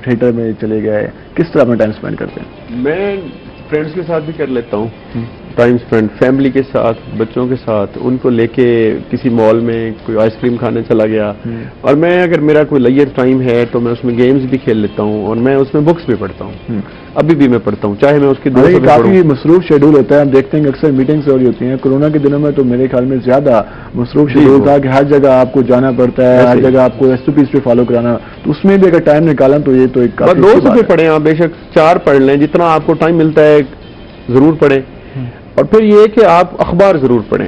تھیٹر میں چلے گئے, کس طرح اپنا ٹائم اسپینڈ کرتے ہیں؟ میں فرینڈس کے ساتھ بھی کر لیتا ہوں ٹائم اسپینڈ, فیملی کے ساتھ, بچوں کے ساتھ, ان کو لے کے کسی مال میں کوئی آئس کریم کھانے چلا گیا, اور میں اگر میرا کوئی لیئر ٹائم ہے تو میں اس میں گیمز بھی کھیل لیتا ہوں, اور میں اس میں بکس بھی پڑھتا ہوں, ابھی بھی میں پڑھتا ہوں, چاہے میں اس کی کافی مصروف شیڈول ہوتا ہے. ہم دیکھتے ہیں کہ اکثر میٹنگس ہو رہی ہوتی ہیں. کورونا کے دنوں میں تو میرے خیال میں زیادہ مصروف شیڈول تھا کہ ہر جگہ آپ کو جانا پڑتا ہے, ہر جگہ آپ کو SOPs پہ فالو کرانا, تو اس میں بھی اگر ٹائم نکالا تو یہ تو ایک 2 صفحے پڑھیں آپ, بے شک 4 پڑھ لیں, جتنا آپ کو ٹائم ملتا ہے ضرور پڑھیں. اور پھر یہ کہ آپ اخبار ضرور پڑھیں,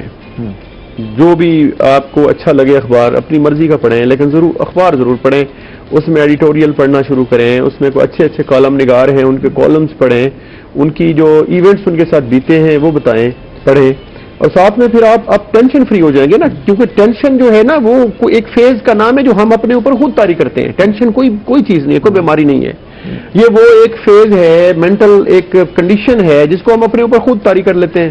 جو بھی آپ کو اچھا لگے اخبار اپنی مرضی کا پڑھیں, لیکن ضرور اخبار ضرور پڑھیں. اس میں ایڈیٹوریل پڑھنا شروع کریں, اس میں کوئی اچھے اچھے کالم نگار ہیں ان کے کالمز پڑھیں, ان کی جو ایونٹس ان کے ساتھ بیتے ہیں وہ بتائیں, پڑھیں. اور ساتھ میں پھر آپ ٹینشن فری ہو جائیں گے نا, کیونکہ ٹینشن جو ہے نا وہ ایک فیز کا نام ہے جو ہم اپنے اوپر خود طاری کرتے ہیں. ٹینشن کوئی چیز نہیں ہے, کوئی بیماری نہیں ہے, یہ وہ ایک فیز ہے, مینٹل ایک کنڈیشن ہے جس کو ہم اپنے اوپر خود طاری کر لیتے ہیں,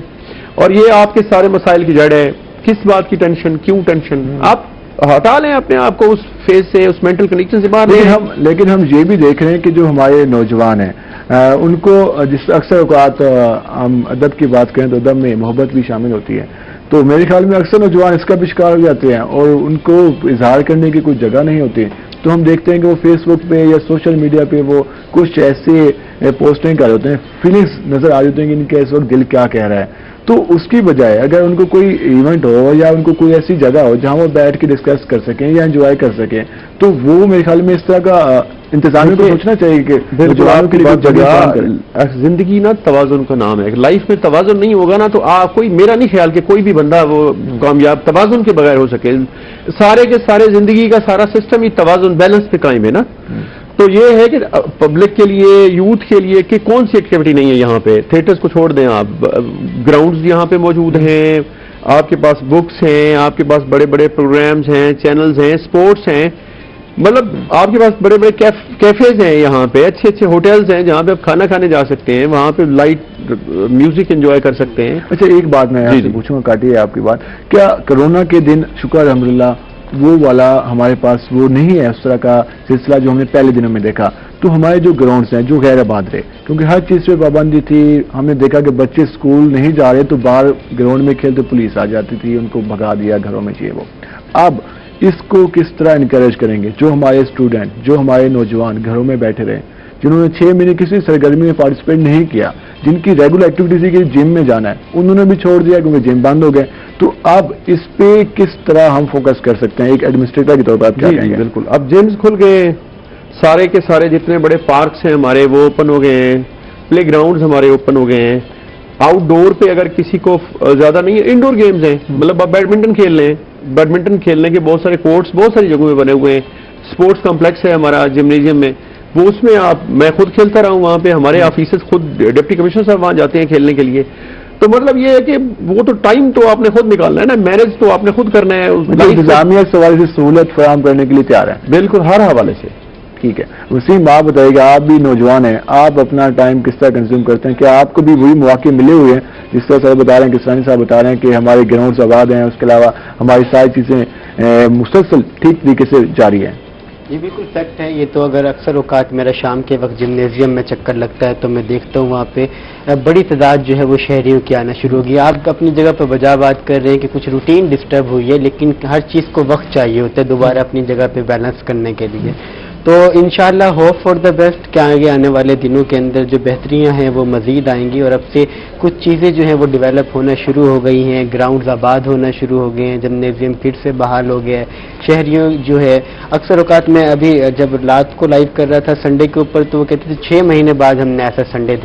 اور یہ آپ کے سارے مسائل کی جڑ ہے. کس بات کی ٹینشن, کیوں ٹینشن, آپ ہٹا لیں اپنے آپ کو اس فیز سے, اس مینٹل کنڈیشن سے باہر. لیکن ہم یہ بھی دیکھ رہے ہیں کہ جو ہمارے نوجوان ہیں ان کو جس اکثر اوقات ہم ادب کی بات کریں تو ادب میں محبت بھی شامل ہوتی ہے, تو میرے خیال میں اکثر نوجوان اس کا بھی شکار ہو جاتے ہیں اور ان کو اظہار کرنے کی کوئی جگہ نہیں ہوتی. تو ہم دیکھتے ہیں کہ وہ فیس بک پہ یا سوشل میڈیا پہ وہ کچھ ایسے پوسٹنگ کر رہے ہوتے ہیں, فیلنگس نظر آ رہی ہوتی ہیں کہ ان کا اس وقت دل کیا کہہ رہا ہے. تو اس کی بجائے اگر ان کو کوئی ایونٹ ہو یا ان کو کوئی ایسی جگہ ہو جہاں وہ بیٹھ کے ڈسکس کر سکیں یا انجوائے کر سکیں, تو وہ میرے خیال میں اس طرح کا انتظامیہ کو سوچنا چاہیے کہ نوجوانوں کے لیے جگہ. زندگی نا توازن کا نام ہے, لائف میں توازن نہیں ہوگا نا تو کوئی, میرا نہیں خیال کہ کوئی بھی بندہ وہ کامیاب توازن کے بغیر ہو سکے. سارے کے سارے زندگی کا سارا سسٹم ہی توازن بیلنس پہ قائم ہے نا. تو یہ ہے کہ پبلک کے لیے, یوتھ کے لیے کہ کون سی ایکٹیویٹی نہیں ہے یہاں پہ. تھیٹرز کو چھوڑ دیں آپ, گراؤنڈز یہاں پہ موجود ہیں, آپ کے پاس بکس ہیں, آپ کے پاس بڑے بڑے پروگرامز ہیں, چینلز ہیں, سپورٹس ہیں, مطلب آپ کے پاس بڑے بڑے کیفیز ہیں یہاں پہ, اچھے اچھے ہوٹلز ہیں جہاں پہ آپ کھانا کھانے جا سکتے ہیں, وہاں پہ لائٹ میوزک انجوائے کر سکتے ہیں. اچھا ایک بات میں آپ سے پوچھوں گا, کاٹیے آپ کی بات, کیا کرونا کے دن شکر الحمدللہ وہ والا ہمارے پاس وہ نہیں ہے اس طرح کا سلسلہ جو ہم نے پہلے دنوں میں دیکھا, تو ہمارے جو گراؤنڈس ہیں جو غیر آباد رہے, کیونکہ ہر چیز پہ پابندی تھی, ہم نے دیکھا کہ بچے اسکول نہیں جا رہے تو باہر گراؤنڈ میں کھیلتے پولیس آ جاتی تھی, ان کو بھگا دیا گھروں میں چاہیے وہ. اب اس کو کس طرح انکریج کریں گے جو ہمارے اسٹوڈنٹ, جو ہمارے نوجوان گھروں میں بیٹھے رہے, جنہوں نے 6 مہینے کسی سرگرمی میں پارٹیسپیٹ نہیں کیا, جن کی ریگولر ایکٹیویٹی تھی کہ جم میں جانا ہے, انہوں نے بھی چھوڑ دیا کیونکہ جم بند ہو گئے. تو اب اس پہ کس طرح ہم فوکس کر سکتے ہیں ایک ایڈمنسٹریٹر کی طور پر, آپ کیا کہیں گے؟ بالکل, اب جمز کھل گئے, سارے کے سارے جتنے بڑے پارکس ہیں ہمارے وہ اوپن ہو گئے ہیں, پلے گراؤنڈز ہمارے اوپن ہو گئے ہیں. آؤٹ ڈور پہ اگر کسی کو زیادہ نہیں ہے, انڈور گیمز ہیں, مطلب آپ بیڈمنٹن کھیل لیں, بیڈمنٹن کھیلنے کے بہت سارے کورٹس بہت ساری جگہوں میں بنے ہوئے ہیں. اسپورٹس کمپلیکس ہے ہمارا جمنیزیم میں, وہ اس میں میں خود کھیلتا رہا ہوں, وہاں پہ ہمارے آفیسرز خود ڈپٹی کمشنر صاحب وہاں جاتے ہیں کھیلنے کے لیے. تو مطلب یہ ہے کہ وہ تو ٹائم تو آپ نے خود نکالنا ہے نا, مینج تو آپ نے خود کرنا ہے. انتظامیہ اس حوالے سے سہولت فراہم کرنے کے لیے تیار ہے, بالکل ہر حوالے سے. ٹھیک ہے وسیم, آپ بتائیے گا, آپ بھی نوجوان ہیں, آپ اپنا ٹائم کس طرح کنزیوم کرتے ہیں؟ کیا آپ کو بھی وہی مواقع ملے ہوئے ہیں جس طرح سر بتا رہے ہیں, کسانی صاحب بتا رہے ہیں کہ ہمارے گراؤنڈز آباد ہیں, اس کے علاوہ ہماری ساری چیزیں مسلسل ٹھیک طریقے سے جاری ہیں؟ یہ بالکل فیکٹ ہے. یہ تو اگر اکثر اوقات میرا شام کے وقت جمنیزیم میں چکر لگتا ہے تو میں دیکھتا ہوں وہاں پہ بڑی تعداد جو ہے وہ شہریوں کی آنا شروع ہوگی. آپ اپنی جگہ پہ بجا بات کر رہے ہیں کہ کچھ روٹین ڈسٹرب ہوئی ہے, لیکن ہر چیز کو وقت چاہیے ہوتا ہے دوبارہ اپنی جگہ پہ بیلنس کرنے کے لیے. تو انشاءاللہ ہوپ فار دا بیسٹ کہ آگے آنے والے دنوں کے اندر جو بہتریاں ہیں وہ مزید آئیں گی, اور اب سے کچھ چیزیں جو ہیں وہ ڈیولپ ہونا شروع ہو گئی ہیں, گراؤنڈز آباد ہونا شروع ہو گئے ہیں, جمنیزیم پھر سے بحال ہو گیا ہے. شہریوں جو ہے اکثر اوقات میں ابھی جب رات کو لائیو کر رہا تھا سنڈے کے اوپر, تو وہ کہتے تھے 6 مہینے بعد ہم نے ایسا سنڈے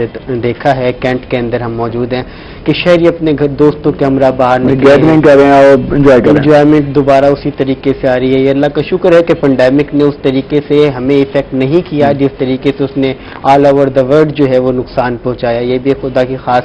دیکھا ہے. کینٹ کے اندر ہم موجود ہیں کہ شہری اپنے گھر دوستوں کے ہمراہ باہر گیدرنگ کر رہے ہیں اور انجوائمنٹ دوبارہ اسی طریقے سے آ رہی ہے. یہ اللہ کا شکر ہے کہ پینڈیمک نے اس طریقے سے ہمیں افیکٹ نہیں کیا جس طریقے سے اس نے آل اوور دا ورلڈ جو ہے وہ نقصان پہنچایا. یہ بھی خدا کی خاص